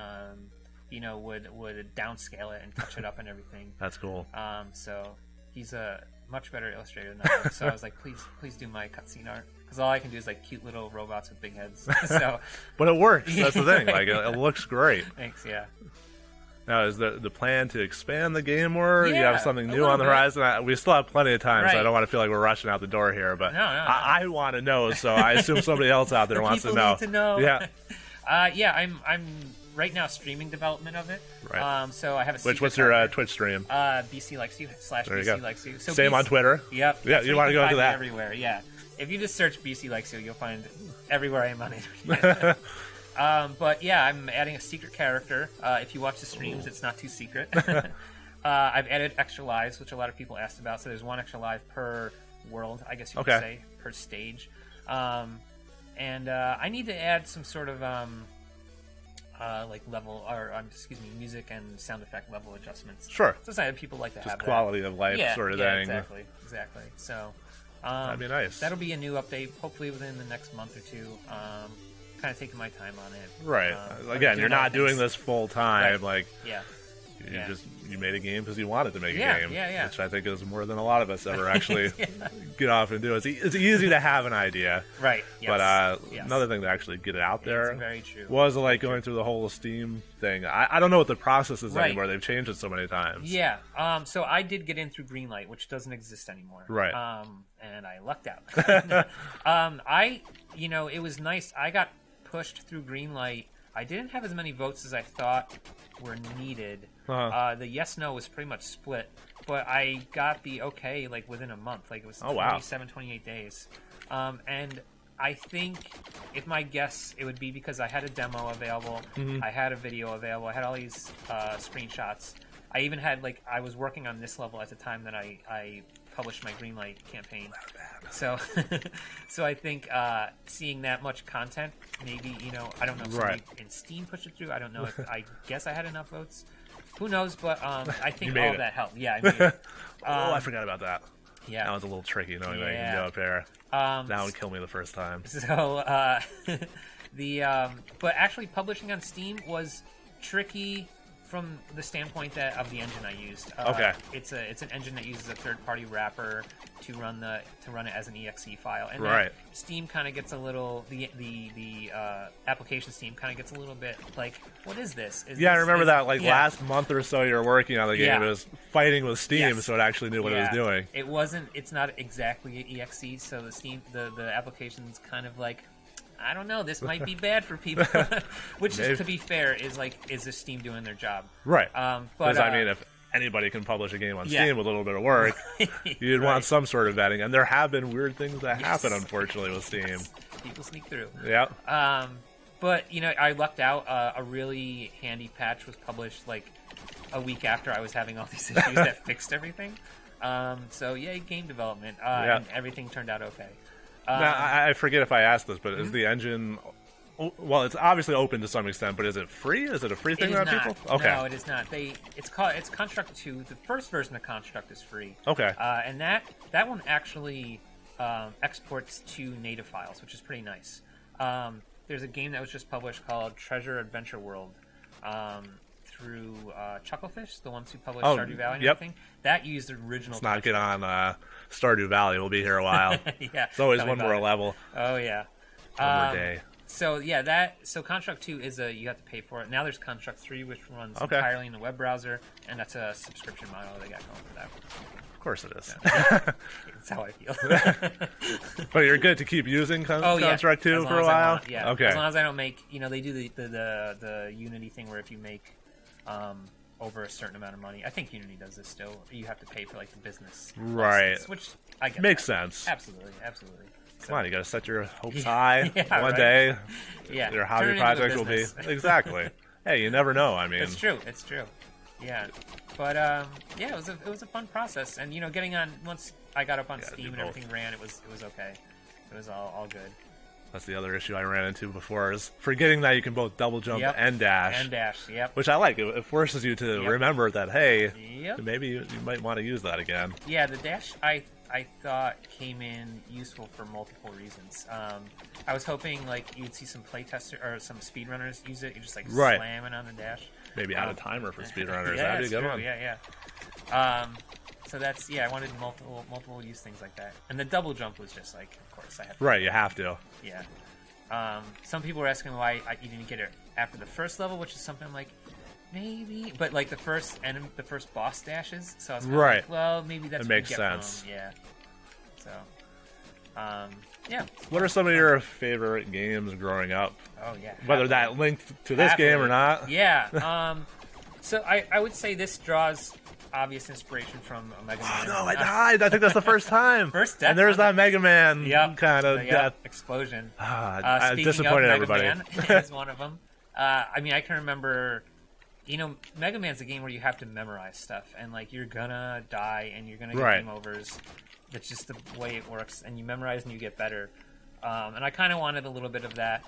B: would downscale it and touch it up and everything.
A: That's cool.
B: So he's a much better illustrator than I am. So I was like, please do my cutscene art, because all I can do is like cute little robots with big heads. So
A: But it works. That's the thing. Like it looks great.
B: thanks, yeah.
A: Now, is the plan to expand the game more? Do you
B: Yeah,
A: have something
B: a
A: new
B: little
A: on the
B: bit.
A: horizon? We still have plenty of time, so I
B: Right.
A: don't want to feel like we're rushing out the door here. But
B: No.
A: I want to know, so I assume somebody else out there
B: The
A: wants to
B: people
A: know.
B: need to know.
A: Yeah.
B: I'm right now streaming development of it.
A: Right.
B: So I have a secret
A: What's your
B: server.
A: Twitch stream?
B: BC likes you /
A: There you
B: BC
A: go.
B: likes you. So
A: Same
B: BC
A: on Twitter.
B: Yep.
A: Yeah,
B: That's
A: you
B: where
A: wanna
B: can
A: go
B: find
A: into
B: me
A: that.
B: everywhere. Yeah. If you just search BC likes you, you'll find everywhere I'm on it. But yeah, I'm adding a secret character. If you watch the streams, it's not too secret. I've added extra lives, which a lot of people asked about. So there's one extra live per world, I guess you could say, per stage. And I need to add some sort of like level, or music and sound effect level adjustments.
A: Sure.
B: So something that people like to
A: Just
B: have.
A: quality of life sort of thing.
B: Exactly. So
A: That'd be nice.
B: that'll be a new update, hopefully within the next month or two. Kind of taking my time on it.
A: Right.
B: I'm
A: Again, you're
B: doing
A: not
B: other
A: doing
B: things.
A: this full time.
B: Right.
A: Like
B: Yeah.
A: you made a game because you wanted to make
B: Yeah,
A: a game.
B: yeah.
A: Which I think is more than a lot of us ever actually get off and do. It's easy to have an idea,
B: Right. Yes.
A: but
B: yes.
A: another thing to actually get it out there
B: It's very true.
A: was like going through the whole Steam thing. I don't know what the process is
B: Right.
A: anymore. They've changed it so many times.
B: Yeah. So I did get in through Greenlight, which doesn't exist anymore.
A: Right.
B: And I lucked out. It was nice. I got pushed through Greenlight. I didn't have as many votes as I thought were needed.
A: Uh-huh.
B: The yes/no was pretty much split, but I got the okay like within a month. Like it was
A: Oh, wow.
B: 28 days. And I think, if my guess, it would be because I had a demo available,
A: Mm-hmm.
B: I had a video available, I had all these screenshots. I even had like I was working on this level at the time that I published my Greenlight campaign. So so I think seeing that much content, maybe I don't know if somebody in Steam pushed it through. I don't know if I guess I had enough votes. Who knows? But I think all of that helped. Yeah, I made it.
A: Oh, I forgot about that.
B: Yeah,
A: that was a little tricky knowing that you can go up there. That would kill me the first time.
B: So but actually publishing on Steam was tricky from the standpoint of the engine I used.
A: Okay.
B: It's an engine that uses a third-party wrapper to run it as an exe file, and
A: right.
B: Steam kind of gets a little the application Steam kind of gets a little bit like, what is this?
A: I remember that last month or so you were working on the game. It was fighting with Steam, so it actually knew what it was doing.
B: It's not exactly an exe, so the Steam the application's kind of like, I don't know, this might be bad for people. Which is, to be fair, is this Steam doing their job?
A: Right.
B: But
A: I mean, if anybody can publish a game on Steam with a little bit of work, you'd want some sort of vetting. And there have been weird things that happen, unfortunately, with Steam.
B: People sneak through.
A: Yeah.
B: But, I lucked out. A really handy patch was published a week after I was having all these issues that fixed everything. So, yay, game development. And everything turned out okay.
A: Now, I forget if I asked this, but is the engine... Well, it's obviously open to some extent, but is it free? Is it a free thing
B: for
A: people? Okay.
B: No, it is not. It's Construct 2. The first version of Construct is free.
A: Okay.
B: And that one actually exports to native files, which is pretty nice. There's a game that was just published called Treasure Adventure World through Chucklefish, the ones who published Stardew Valley and everything. That used the original.
A: Let's not get on Stardew Valley. We'll be here a while.
B: Yeah.
A: It's always one more level.
B: Oh, yeah.
A: One more day.
B: So Construct 2 is you have to pay for it. Now there's Construct 3, which runs entirely in the web browser, and that's a subscription model they got going for that.
A: Of course it is.
B: That's how I feel.
A: But you're good to keep using Construct 2 for a while?
B: Okay. As long as I don't make, they do the Unity thing where if you make over a certain amount of money, I think Unity does this still, you have to pay for the business license, which I get
A: makes sense.
B: Absolutely. So,
A: come on, you got to set your hopes high. One day, your hobby project will be exactly. Hey, you never know. I mean,
B: it's true. Yeah, but it was a fun process, and getting on once I got up on Steam and everything ran, it was okay. It was all good.
A: That's the other issue I ran into before, is forgetting that you can both double jump and dash.
B: And dash, yep.
A: Which I like. It forces you to remember that, hey, maybe you might want to use that again.
B: Yeah, the dash I thought came in useful for multiple reasons. I was hoping you'd see some playtesters or some speedrunners use it. You just slamming on the dash.
A: Maybe add a timer for speedrunners. That'd be a good one.
B: Yeah. So that's I wanted multiple use things like that. And the double jump was just of course I have to.
A: Right, you have to.
B: Yeah. Some people were asking why you didn't get it after the first level, which is something I'm like, maybe, but the first boss dashes. So I was kind of well, maybe that's
A: it makes sense.
B: Yeah. So,
A: What are some of your favorite games growing up?
B: Oh yeah.
A: Whether that linked to this game or not.
B: Yeah. So I would say this draws obvious inspiration from a Mega Man.
A: Oh, no, I died. I think that's the first time.
B: First death.
A: And there's that Mega Man kind of death.
B: Explosion.
A: I disappointed everybody.
B: Mega Man is one of them. I mean, I can remember, Mega Man's a game where you have to memorize stuff, and you're gonna die, and you're gonna get game overs. That's just the way it works, and you memorize and you get better. And I kind of wanted a little bit of that,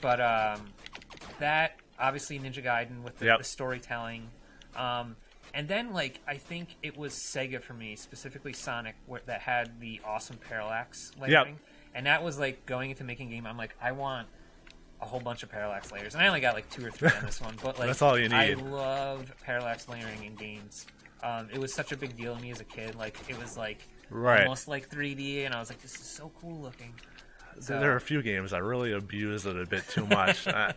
B: but that obviously Ninja Gaiden with the storytelling. And then, I think it was Sega for me, specifically Sonic, that had the awesome parallax layering. And that was, going into making a game, I'm like, I want a whole bunch of parallax layers. And I only got, 2 or 3 on this one. But,
A: that's all you need.
B: I love parallax layering in games. It was such a big deal to me as a kid. It was, almost like 3D, and I was like, this is so cool looking. So,
A: there are a few games that really abuse it a bit too much. I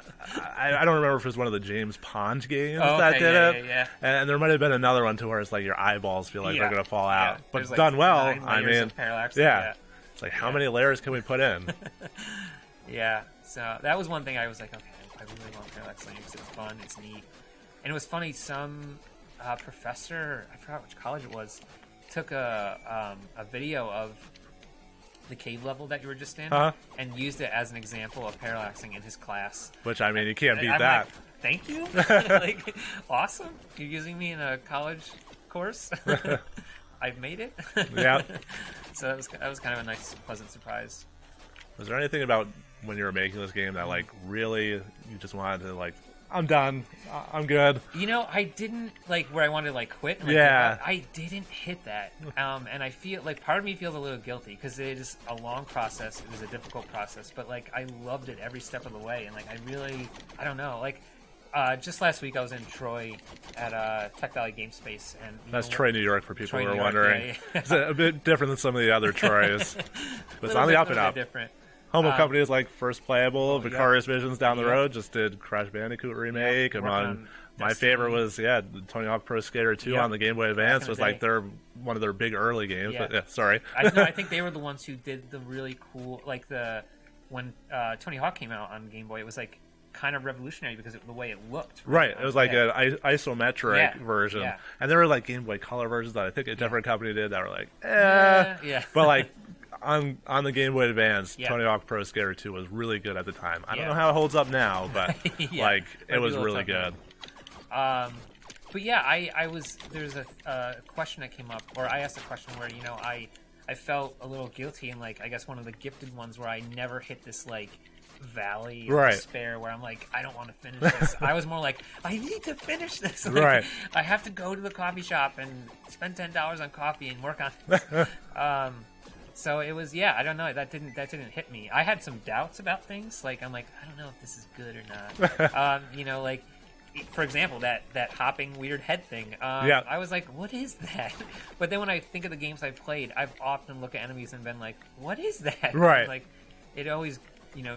A: don't remember if it was one of the James Pond games that did it.
B: Yeah.
A: And there might have been another one too where it's your eyeballs feel like they're going to fall out. But
B: there's
A: done well,
B: I mean, parallax,
A: it's how many layers can we put in?
B: Yeah, so that was one thing I was like, okay, I really want parallax layering because it's fun, it's neat. And it was funny, some professor, I forgot which college it was, took a video of the cave level that you were just in and used it as an example of parallaxing in his class.
A: Which, I mean, you can't beat that.
B: thank you. Like, awesome. You're using me in a college course. I've made it.
A: Yeah.
B: So that was kind of a nice, pleasant surprise.
A: Was there anything about when you were making this game that like really you just wanted to like, I'm done, I'm good?
B: You know, I didn't like where I wanted to like quit. And, like,
A: Yeah.
B: I didn't hit that, and I feel like part of me feels a little guilty because it is a long process. It was a difficult process, but like I loved it every step of the way, and like I don't know, like. Just last week, I was in Troy at Tech Valley Game Space, and
A: That's Troy, New York, for people
B: Troy,
A: who are
B: New York,
A: wondering.
B: yeah.
A: It's a bit different than some of the other Troys, but it's on the up and up.
B: Different.
A: Home of companies like First Playable, Vicarious Visions down the
B: Yeah.
A: road just did Crash Bandicoot remake, and
B: working
A: on
B: on
A: my
B: Destiny.
A: favorite was the Tony Hawk Pro Skater 2
B: Yeah.
A: on the Game Boy
B: Back
A: Advance
B: in the
A: was like
B: day.
A: one of their big early games.
B: Yeah.
A: But yeah, sorry.
B: I think they were the ones who did the really cool, like when Tony Hawk came out on Game Boy, it was like kind of revolutionary because of the way it looked.
A: Right, it was like
B: Yeah.
A: an isometric
B: Yeah,
A: version,
B: yeah.
A: and there were like Game Boy Color versions that I think a different company did that were like,
B: Yeah.
A: but like on the Game Boy Advance,
B: Yeah.
A: Tony Hawk Pro Skater 2 was really good at the time. I don't
B: Yeah.
A: know how it holds up now, but
B: Yeah.
A: like
B: Might
A: it
B: be
A: was
B: a little
A: really
B: tough
A: good.
B: now. But yeah, I was there's a question that came up, or I asked a question where I felt a little guilty, and like I guess one of the gifted ones where I never hit this like valley of
A: Right.
B: despair where I'm like, I don't want to finish this. I was more like, I need to finish this. Like,
A: Right.
B: I have to go to the coffee shop and spend $10 on coffee and work on this. So it was, I don't know. That didn't hit me. I had some doubts about things. Like I'm like, I don't know if this is good or not. Like for example, that hopping weird head thing.
A: Yeah.
B: I was like, what is that? But then when I think of the games I've played, I've often looked at enemies and been like, what is that?
A: Right.
B: Like it always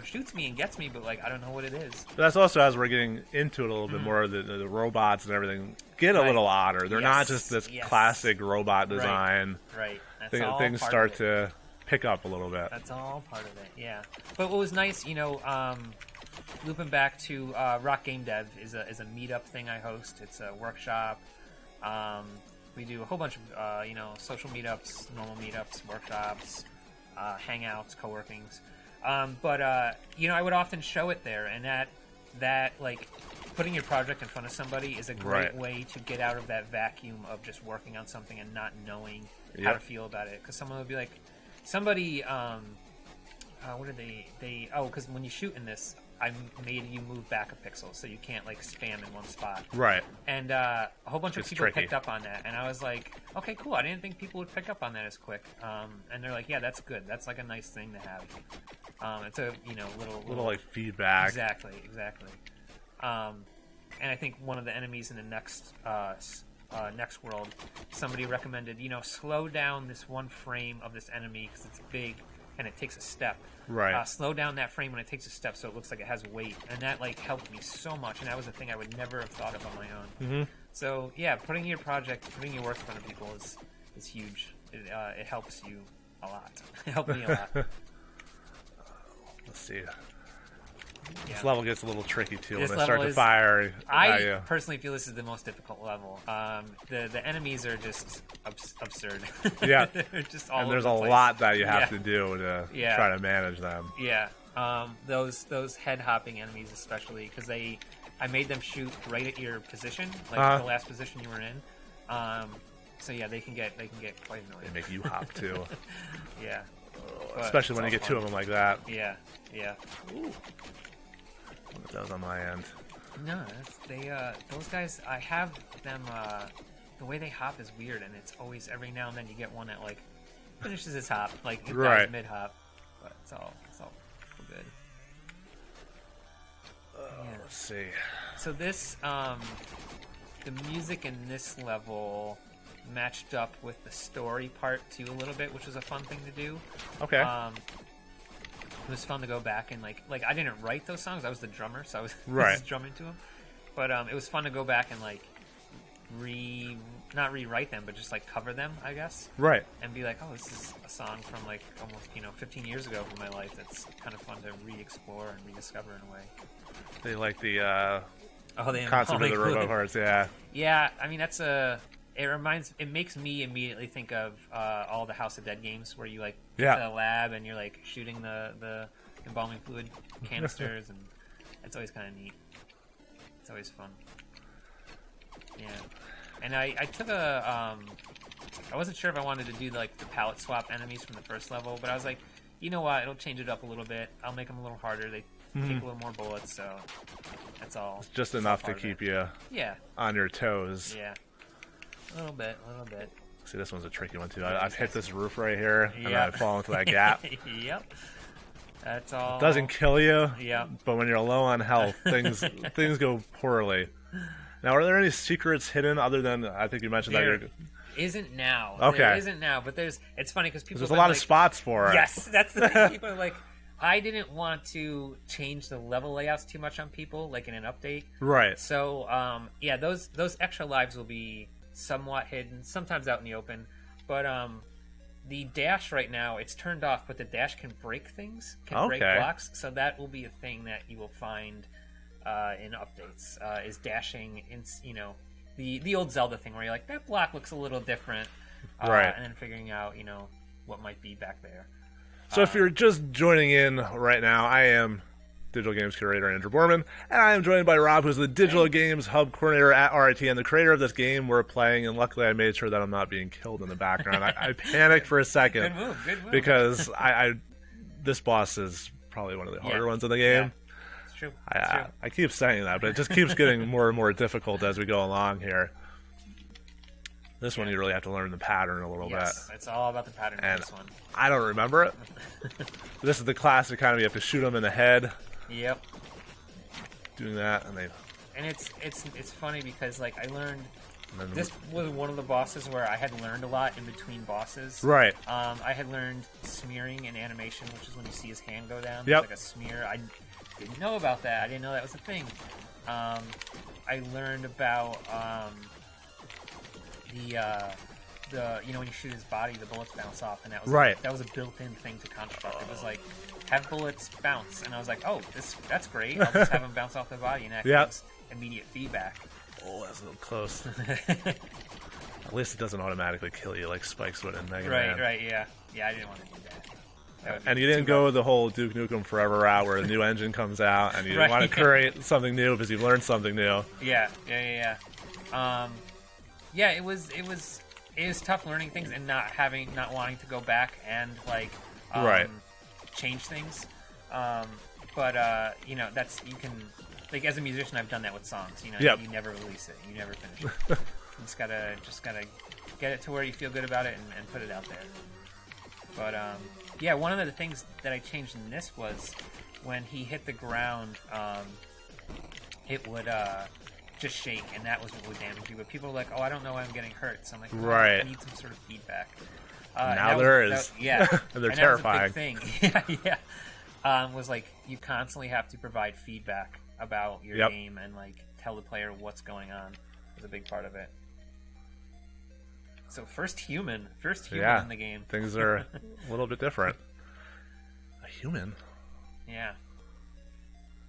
B: shoots me and gets me, but like I don't know what it is.
A: But that's also as we're getting into it a little bit more. The robots and everything get a
B: Mm-hmm. Right.
A: little odder. They're not
B: Yes,
A: just this
B: yes.
A: classic robot design.
B: Right. That's all
A: Things
B: part
A: start
B: of it.
A: to pick up a little bit.
B: That's all part of it, yeah. But what was nice, looping back to Rock Game Dev is a meetup thing I host. It's a workshop. We do a whole bunch of social meetups, normal meetups, workshops, hangouts, co-workings. But I would often show it there, and that like putting your project in front of somebody is a great
A: Right.
B: way to get out of that vacuum of just working on something and not knowing how to
A: Yep.
B: feel about it. Because someone would be like, somebody, what did they? Oh, because when you shoot in this, I made you move back a pixel, so you can't like spam in one spot.
A: Right.
B: And a whole bunch of
A: It's
B: people
A: tricky.
B: picked up on that, and I was like, okay, cool. I didn't think people would pick up on that as quick. And they're like, yeah, that's good. That's like a nice thing to have. It's a
A: Little like feedback.
B: Exactly. And I think one of the enemies in the next world, somebody recommended, slow down this one frame of this enemy because it's big and it takes a step.
A: Right.
B: Slow down that frame when it takes a step so it looks like it has weight, and that like helped me so much. And that was a thing I would never have thought of on my own.
A: Mm-hmm.
B: So yeah, putting your work in front of people is huge. It helps you a lot. It helped me a lot.
A: Let's see.
B: Yeah.
A: This level gets a little tricky too
B: This
A: when I start
B: level
A: to
B: is-
A: fire.
B: I personally feel this is the most difficult level. The enemies are just absurd.
A: Yeah.
B: They're just all
A: and there's
B: over
A: a
B: the place.
A: lot that you have
B: Yeah.
A: to do to
B: Yeah.
A: try to manage them.
B: Yeah. Those head hopping enemies especially because I made them shoot right at your position, like the last position you were in. So yeah, they can get quite
A: They
B: annoying.
A: make you hop too,
B: Yeah. But
A: especially when you
B: it's
A: get
B: all
A: two of
B: fun.
A: them like that.
B: Yeah. Yeah.
A: That was on my end.
B: No, those guys. I have them. The way they hop is weird, and it's always every now and then you get one that like finishes his hop, like it
A: Right.
B: dies mid hop, but it's all good. Yeah.
A: Let's see.
B: So this, the music in this level matched up with the story part too a little bit, which was a fun thing to do.
A: Okay.
B: It was fun to go back and like I didn't write those songs. I was the drummer, so I was
A: Right.
B: just drumming to them. But it was fun to go back and like not rewrite them, but just like cover them, I guess,
A: Right.
B: and be like, oh, this is a song from like almost 15 years ago from my life. That's kind of fun to re-explore and rediscover in a way.
A: They like the
B: The
A: concept of the
B: Embalming
A: Robo
B: Fluid.
A: Hearts. Yeah.
B: Yeah, I mean it makes me immediately think of all the House of Dead games where you like get
A: Yeah.
B: to the lab and you're like shooting the embalming fluid canisters, and it's always kind of neat. It's always fun. Yeah, and I took a I wasn't sure if I wanted to do like the palette swap enemies from the first level, but I was like, you know what? It'll change it up a little bit. I'll make them a little harder. They take a little more bullets, so that's all.
A: It's just enough to keep you on your toes.
B: Yeah, a little bit.
A: See, this one's a tricky one too. I've hit this roof right here, and I've fallen into that gap.
B: Yep. That's all.
A: It doesn't kill you,
B: Yep.
A: but when you're low on health, things go poorly. Now, are there any secrets hidden other than, I think you mentioned that you're...
B: Isn't now.
A: Okay.
B: There isn't now, but it's funny because people...
A: There's a lot of spots for it.
B: Yes, that's the thing. People are like, I didn't want to change the level layouts too much on people, like in an update.
A: Right.
B: So, yeah, those extra lives will be somewhat hidden, sometimes out in the open. But the dash right now, it's turned off, but the dash can break things, break blocks. So that will be a thing that you will find in updates, is dashing in, the old Zelda thing where you're like, that block looks a little different.
A: Right.
B: And then figuring out, what might be back there.
A: So if you're just joining in right now, I am Digital Games Curator Andrew Borman, and I am joined by Rob, who's the Digital Games Hub Coordinator at RIT and the creator of this game we're playing, and luckily I made sure that I'm not being killed in the background. I panicked for a second.
B: Good move.
A: Because this boss is probably one of the harder ones in the game.
B: Yeah. It's true.
A: I keep saying that, but it just keeps getting more and more difficult as we go along here. This one you really have to learn the pattern a little bit.
B: It's all about the pattern in this one.
A: I don't remember it. This is the classic kind of, you have to shoot them in the head.
B: Yep.
A: Doing that,
B: and it's funny because like I learned this was one of the bosses where I had learned a lot in between bosses.
A: Right.
B: I had learned smearing and animation, which is when you see his hand go down.
A: Yep.
B: Like a smear. I didn't know about that. I didn't know that was a thing. I learned about the when you shoot his body, the bullets bounce off, and that was that was a built-in thing to Construct. It was like, have bullets bounce, and I was like, oh, that's great. I'll just have them bounce off the body, and that gives immediate feedback.
A: Oh, that's a little close. At least it doesn't automatically kill you like Spikes would in Mega Man.
B: Right, yeah, I didn't want to do that.
A: And you didn't go the whole Duke Nukem Forever route where a new engine comes out and you want to create something new because you've learned something new.
B: Yeah. It was tough learning things and not wanting to go back and like change things. But that's, you can, like, as a musician, I've done that with songs. You never release it, you never finish it. You just gotta get it to where you feel good about it and put it out there. But one of the things that I changed in this was when he hit the ground, it would just shake, and that was what would damage you. But people are like, "Oh, I don't know why I'm getting hurt." So I'm like, I need some sort of feedback.
A: Now there is.
B: Yeah,
A: and they're terrifying.
B: That was a big thing. Was like you constantly have to provide feedback about your game and like tell the player what's going on. Was a big part of it. So first human in the game.
A: Things are a little bit different. A human.
B: Yeah.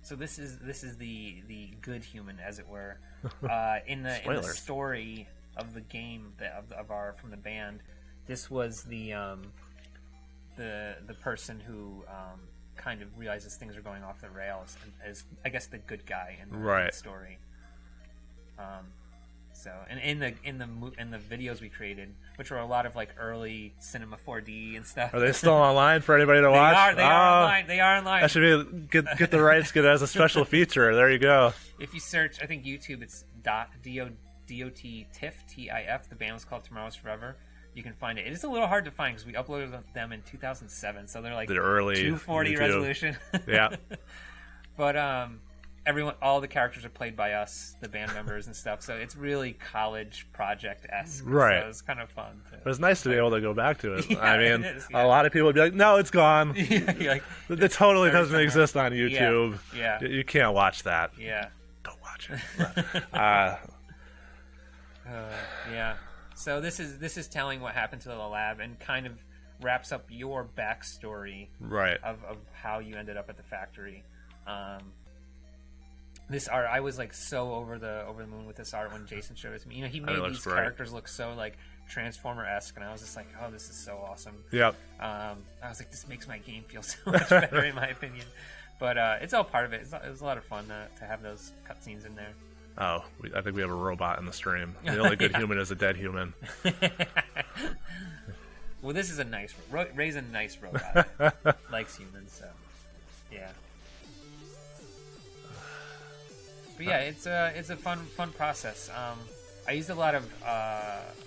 B: So this is the good human, as it were. In the story of the game from the band, this was the person who kind of realizes things are going off the rails and is, I guess, the good guy in the story. So, and in the videos we created, which were a lot of like early Cinema 4D and stuff.
A: Are they still online for anybody to watch?
B: They are online. They are online.
A: That should be get the rights, get it as a special feature. There you go.
B: If you search, I think YouTube, it's DOT TIFF TIF. The band was called Tomorrow's Forever. You can find it. It is a little hard to find because we uploaded them in 2007, so they're like
A: the early
B: 240
A: YouTube
B: resolution.
A: Yeah.
B: But all the characters are played by us, the band members and stuff. So it's really college project-esque.
A: Right.
B: So it's kind of fun.
A: But it's nice to be able to go back to it.
B: Yeah,
A: I mean,
B: it is,
A: a lot of people would be like, "No, it's gone.
B: Like,
A: it totally doesn't exist on YouTube.
B: Yeah.
A: You can't watch that.
B: Yeah.
A: Don't watch it."
B: Yeah. So this is telling what happened to the lab and kind of wraps up your backstory of how you ended up at the factory. This art, I was like so over the moon with this art when Jason showed it to me. He made these characters look so like Transformer-esque, and I was just like, oh, this is so awesome.
A: Yep.
B: I was like, this makes my game feel so much better in my opinion. But it's all part of it. It was a lot of fun to have those cutscenes in there.
A: Oh, I think we have a robot in the stream. The only good human is a dead human.
B: Well, this is a nice... Ray's a nice robot. Likes humans, so... Yeah. But yeah, it's a fun process. I used a lot of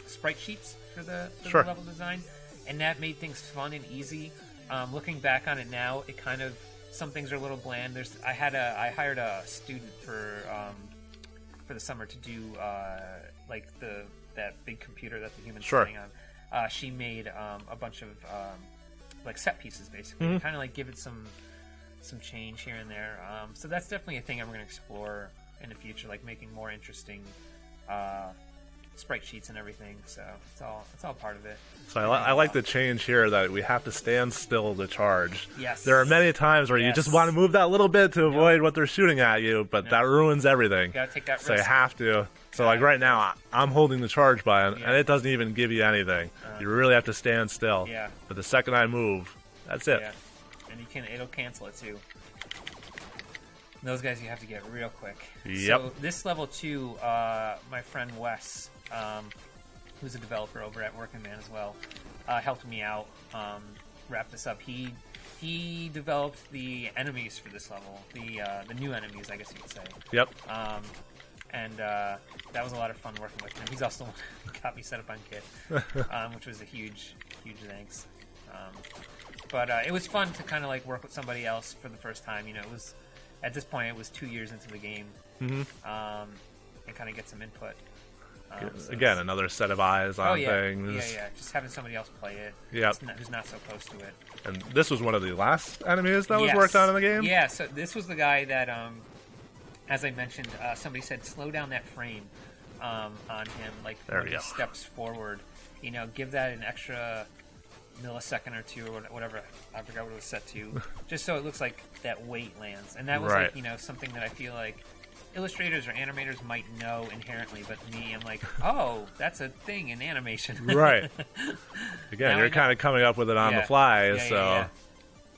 B: sprite sheets for the level design, and that made things fun and easy. Looking back on it now, it kind of... Some things are a little bland. I hired a student for the summer to do like that big computer that the human's sitting on. She made a bunch of like set pieces, basically, kind of like give it some change here and there. So that's definitely a thing I'm going to explore in the future, like making more interesting sprite sheets and everything. So it's all part of it.
A: So I like the change here that we have to stand still to charge.
B: Yes.
A: There are many times where you just want to move that little bit to avoid what they're shooting at you, but that ruins everything.
B: You gotta take that risk.
A: So you have to. So like right now, I'm holding the charge button, and it doesn't even give you anything. You really have to stand still.
B: Yeah.
A: But the second I move, that's it.
B: Yeah. And it'll cancel it too. Those guys you have to get real quick.
A: Yep.
B: So this level 2, my friend Wes, who's a developer over at Working Man as well, helped me out wrap this up. He developed the enemies for this level, the new enemies, I guess you could say.
A: Yep.
B: And that was a lot of fun working with him. He's also the one who got me set up on Kit, which was a huge thanks. But it was fun to kind of like work with somebody else for the first time. You know, it was at this point it was 2 years into the game, and kind of get some input. So
A: again, another set of eyes on things.
B: Yeah. Just having somebody else play it.
A: Yep.
B: Who's not so close to it.
A: And this was one of the last enemies that was worked on in the game?
B: Yeah, so this was the guy that, as I mentioned, somebody said slow down that frame on him, like when he steps forward. You know, give that an extra millisecond or two or whatever. I forgot what it was set to. Just so it looks like that weight lands. And that was like, you know, something that I feel like illustrators or animators might know inherently, but me, I'm like, oh, that's a thing in animation.
A: Right. Again, you're kind of coming up with it on the fly, so.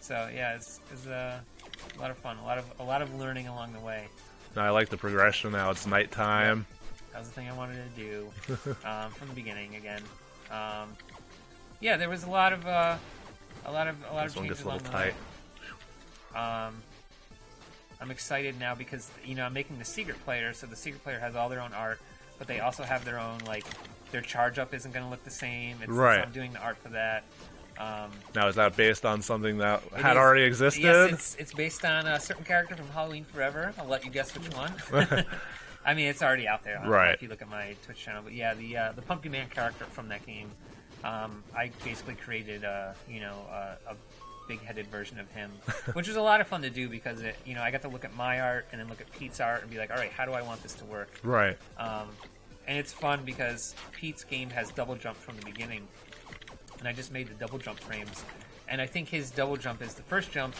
B: So yeah, it's a lot of fun, a lot of learning along the way.
A: No, I like the progression. Now it's nighttime.
B: That was the thing I wanted to do from the beginning again. Yeah, there was a lot of changes along the way. I'm excited now because, you know, I'm making the secret player, so the secret player has all their own art, but they also have their own, like, their charge up isn't going to look the same. So I'm doing the art for that.
A: Now, is that based on something that had already existed?
B: Yes, it's based on a certain character from Halloween Forever. I'll let you guess which one. I mean, it's already out there. If you look at my Twitch channel. But yeah, the Pumpkin Man character from that game, I basically created a big-headed version of him, which was a lot of fun to do because I got to look at my art and then look at Pete's art and be like, all right, how do I want this to work?
A: Right.
B: And it's fun because Pete's game has double jump from the beginning, and I just made the double jump frames. And I think his double jump is the first jump,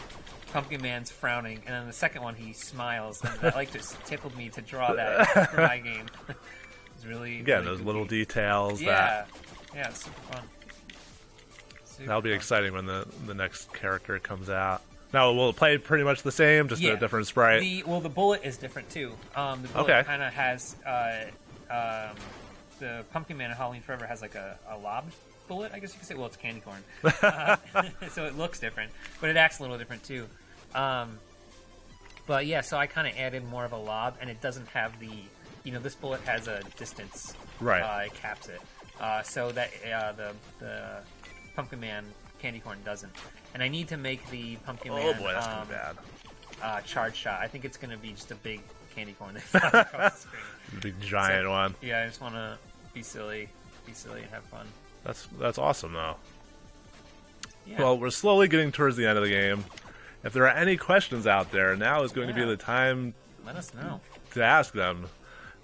B: Pumpkin Man's frowning, and then the second one he smiles. And that just tickled me to draw that for my game. It's really
A: those little details.
B: Yeah, it's super fun.
A: That'll be exciting when the next character comes out. Now, will it play pretty much the same, just a different sprite?
B: The bullet is different, too. The bullet kind of has... the Pumpkin Man in Halloween Forever has like a lob bullet, I guess you could say. Well, it's candy corn. So it looks different, but it acts a little different, too. But yeah, so I kind of added more of a lob, and it doesn't have the... You know, this bullet has a distance. Right. It caps it. So that the Pumpkin Man candy corn doesn't, and I need to make the Pumpkin Man.
A: Oh boy, that's gonna be bad.
B: Charge shot. I think it's gonna be just a big candy corn they fly across the screen.
A: Big giant one.
B: Yeah, I just want to be silly and have fun.
A: That's awesome though.
B: Yeah.
A: Well, we're slowly getting towards the end of the game. If there are any questions out there, now is going to be the time.
B: Let us know
A: to ask them.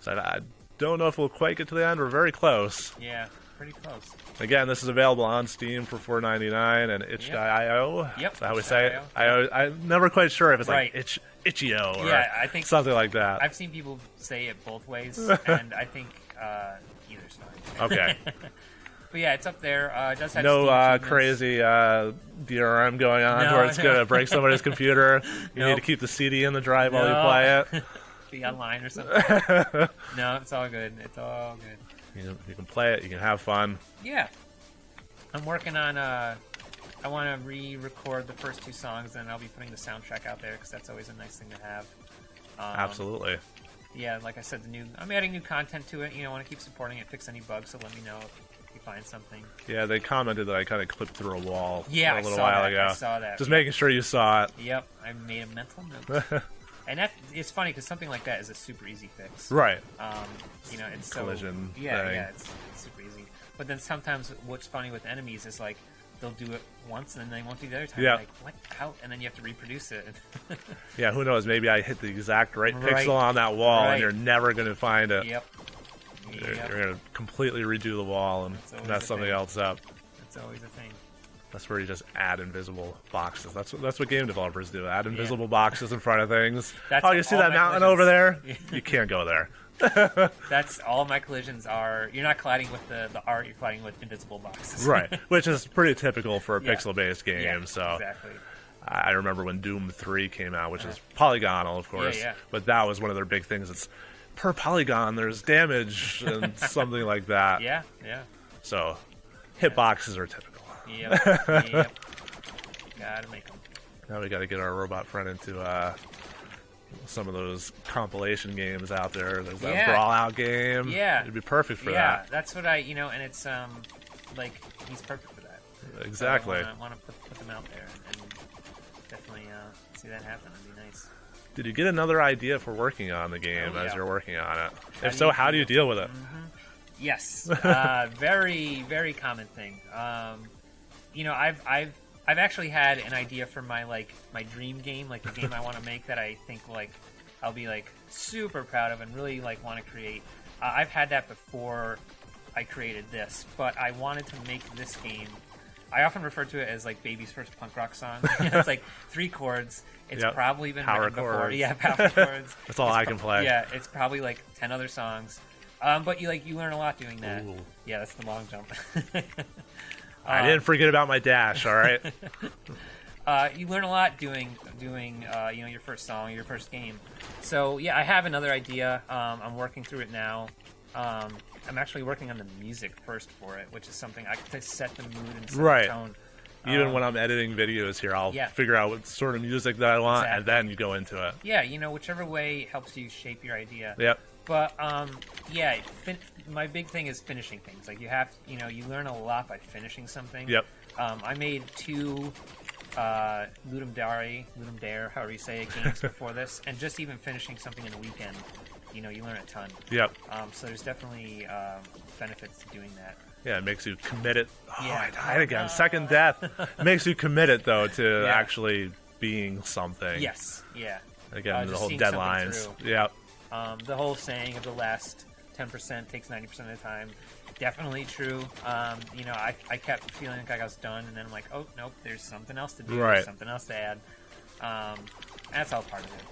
A: So I don't know if we'll quite get to the end. We're very close.
B: Yeah. Pretty close.
A: Again, this is available on Steam for $4.99 and itch.io.
B: Yep.
A: Is that how we say it? I'm never quite sure if it's like itch.io or
B: I think
A: something like that.
B: I've seen people say it both ways, and I think either's fine.
A: Okay.
B: But yeah, it's up there. It does have
A: no crazy DRM going on where it's going to break somebody's computer. You need to keep the CD in the drive while you play it.
B: be online or something. No, it's all good. It's all good.
A: You can play it. You can have fun.
B: Yeah. I'm working on, I want to re-record the first 2 songs, and I'll be putting the soundtrack out there, because that's always a nice thing to have.
A: Absolutely.
B: Yeah, like I said, I'm adding new content to it. I want to keep supporting it, fix any bugs, so let me know if you find something.
A: Yeah, they commented that I kind of clipped through a wall a
B: I
A: little
B: saw
A: while
B: that.
A: ago.
B: I saw that.
A: Just making sure you saw it.
B: Yep, I made a mental note. And it's funny, because something like that is a super easy fix.
A: Right.
B: It's
A: Collision
B: so... Yeah,
A: thing.
B: yeah, it's super easy. But then sometimes what's funny with enemies is, like, they'll do it once, and then they won't do the other time.
A: Yeah.
B: Like, what? How? And then you have to reproduce it.
A: Yeah, who knows? Maybe I hit the exact right
B: Right.
A: pixel on that wall,
B: Right.
A: and you're never going to find it.
B: Yep.
A: You're going to completely redo the wall and
B: That's always
A: mess
B: the
A: something
B: thing.
A: else up.
B: That's always a thing.
A: That's where you just add invisible boxes. That's what game developers do. Add invisible boxes in front of things.
B: That's
A: Oh, you see
B: all
A: that
B: my
A: mountain
B: collisions.
A: over there?
B: Yeah.
A: You can't go there.
B: That's all my collisions are. You're not colliding with the art, you're colliding with invisible boxes.
A: Right, which is pretty typical for a
B: Yeah.
A: pixel-based game.
B: Yeah,
A: So
B: exactly.
A: I remember when Doom 3 came out, which is polygonal, of course.
B: Yeah.
A: But that was one of their big things. It's per polygon, there's damage and something like that.
B: Yeah.
A: So hitboxes are typical.
B: Yep. Gotta make them.
A: Now we got to get our robot friend into some of those compilation games out there. There's that
B: Yeah.
A: Brawlout game.
B: Yeah.
A: It'd be perfect for
B: Yeah,
A: that.
B: that's what and it's, like, he's perfect for that.
A: Exactly.
B: So I want to put them out there and definitely see that happen. It'd be nice.
A: Did you get another idea for working on the game
B: Oh,
A: as
B: yeah.
A: you're working on it?
B: How
A: If
B: do
A: so,
B: you
A: how do you deal with it?
B: Yes, very, very common thing. I've actually had an idea for my dream game, like the game I want to make that I think I'll be super proud of and really want to create. I've had that before I created this, but I wanted to make this game. I often refer to it as baby's first punk rock song. It's 3 chords. It's
A: Yep.
B: probably been
A: Power
B: written before.
A: chords.
B: Yeah, power chords.
A: That's all I can play.
B: Yeah, it's probably 10 other songs. But you learn a lot doing that.
A: Ooh.
B: Yeah, that's the long jump.
A: I didn't forget about my dash, all right?
B: You learn a lot doing your first song, your first game. So yeah, I have another idea. I'm working through it now. I'm actually working on the music first for it, which is something to set the mood and set
A: Right.
B: the tone.
A: Even when I'm editing videos here, I'll
B: Yeah.
A: figure out what sort of music that I want, and
B: Exactly.
A: then you go into it.
B: Yeah, whichever way helps you shape your idea.
A: Yep.
B: But yeah, my big thing is finishing things. You have, you learn a lot by finishing something.
A: Yep.
B: I made 2 Ludum Dare, however you say it, games before this, and just even finishing something in a weekend, you learn a ton.
A: Yep.
B: So there's definitely benefits to doing that.
A: Yeah, it makes you committed. Oh,
B: Yeah.
A: I died again. Second death. It makes you committed, though, to
B: Yeah.
A: actually being something.
B: Yes, yeah.
A: Again, the
B: just
A: whole
B: seeing something
A: deadlines.
B: through.
A: Yep.
B: The whole saying of the last 10% takes 90% of the time, definitely true. I kept feeling like I was done, and then I'm like, oh, nope, there's something else to do,
A: Right.
B: there's something else to add. And that's all part of it.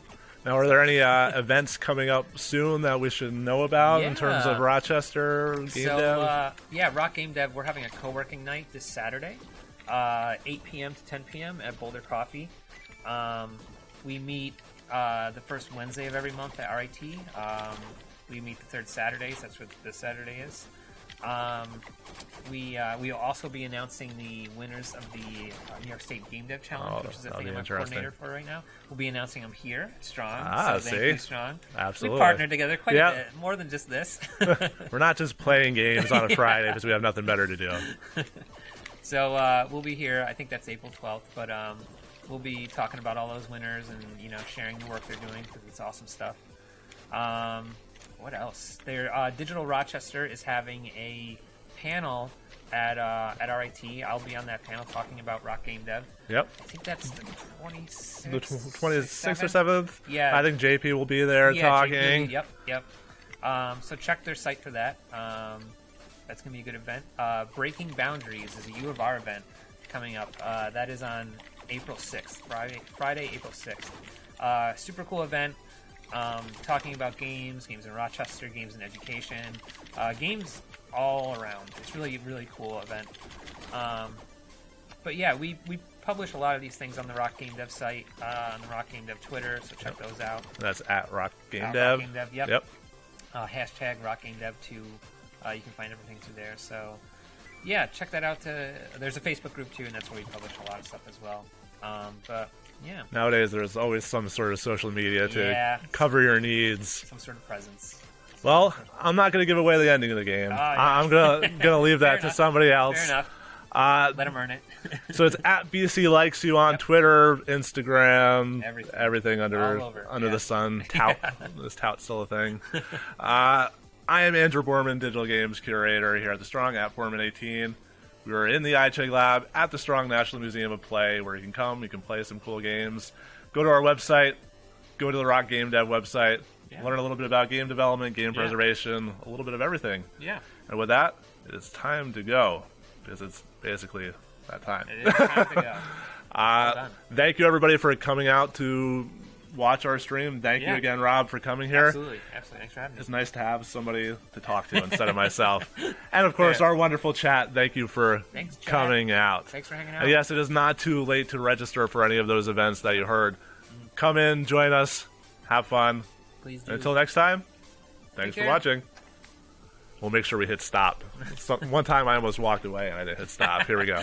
A: Now, are there any events coming up soon that we should know about in terms of
B: Yeah.
A: Rochester Game Dev?
B: Yeah, Rock Game Dev, we're having a co-working night this Saturday, 8 p.m. to 10 p.m. at Boulder Coffee. We meet the first Wednesday of every month at RIT. We meet the third Saturdays. That's what this Saturday is. We'll also be announcing the winners of the New York State Game Dev Challenge, which is the
A: that'll
B: thing
A: be
B: I'm a
A: interesting.
B: coordinator for right now. We'll be announcing them here at Strong.
A: Ah,
B: so thank
A: see?
B: you, Strong.
A: Absolutely.
B: We partnered together quite
A: Yep.
B: a bit, more than just this.
A: We're not just playing games on a Friday because we have nothing better to do.
B: So we'll be here. I think that's April 12th, but we'll be talking about all those winners and sharing the work they're doing because it's awesome stuff. What else? Digital Rochester is having a panel at RIT. I'll be on that panel talking about Rock Game Dev.
A: Yep.
B: I think that's the 26th.
A: The 26th or 7th?
B: Yeah.
A: I think JP will be there
B: Yeah,
A: talking.
B: JP, yep. So check their site for that. That's going to be a good event. Breaking Boundaries is a U of R event coming up. That is on April 6th, Friday, April 6th. Super cool event. Talking about games in Rochester, games in education, games all around. It's really, really cool event. But yeah, we publish a lot of these things on the Rock Game Dev site, on the Rock Game Dev Twitter, so check those out.
A: That's at Rock Game
B: Rock
A: Dev.
B: Game Dev, yep.
A: Yep.
B: Hashtag Rock Game Dev too. You can find everything through there. So, yeah, check that out. There's a Facebook group too, and that's where we publish a lot of stuff as well. But yeah,
A: Nowadays, there's always some sort of social media to
B: Yeah.
A: cover your needs.
B: some sort of presence.
A: Well, I'm not going to give away the ending of the game.
B: yeah.
A: I'm gonna leave that
B: Fair
A: to
B: enough.
A: somebody else.
B: Fair enough.
A: Uh,
B: Let them earn it.
A: so it's at BC Likes You on Twitter, Instagram,
B: Everything.
A: under
B: All over,
A: under
B: yeah.
A: the sun. Tout. Is tout still a thing? I am Andrew Borman, Digital Games Curator here at The Strong, at Borman18. We were in the iCheg Lab at the Strong National Museum of Play, where you can come, you can play some cool games. Go to our website, go to the Rock Game Dev website,
B: Yeah.
A: learn a little bit about game development, game
B: Yeah.
A: preservation, a little bit of everything.
B: Yeah,
A: And with that, it's time to go, because it's basically that time.
B: it is time to go. done.
A: Thank you, everybody, for coming out to watch our stream. Thank you
B: Yeah.
A: again, Rob, for coming here.
B: Absolutely. Thanks for having me.
A: It's nice to have somebody to talk to instead of myself. And, of course,
B: Yeah.
A: our wonderful chat. Thank you for
B: Thanks, chat.
A: coming out.
B: Thanks for hanging out.
A: And yes, it is not too late to register for any of those events that you heard. Come in, join us, have fun.
B: Please do.
A: Until next time, thanks
B: Take
A: for
B: care.
A: watching. We'll make sure we hit stop. One time I almost walked away and I didn't hit stop. Here we go.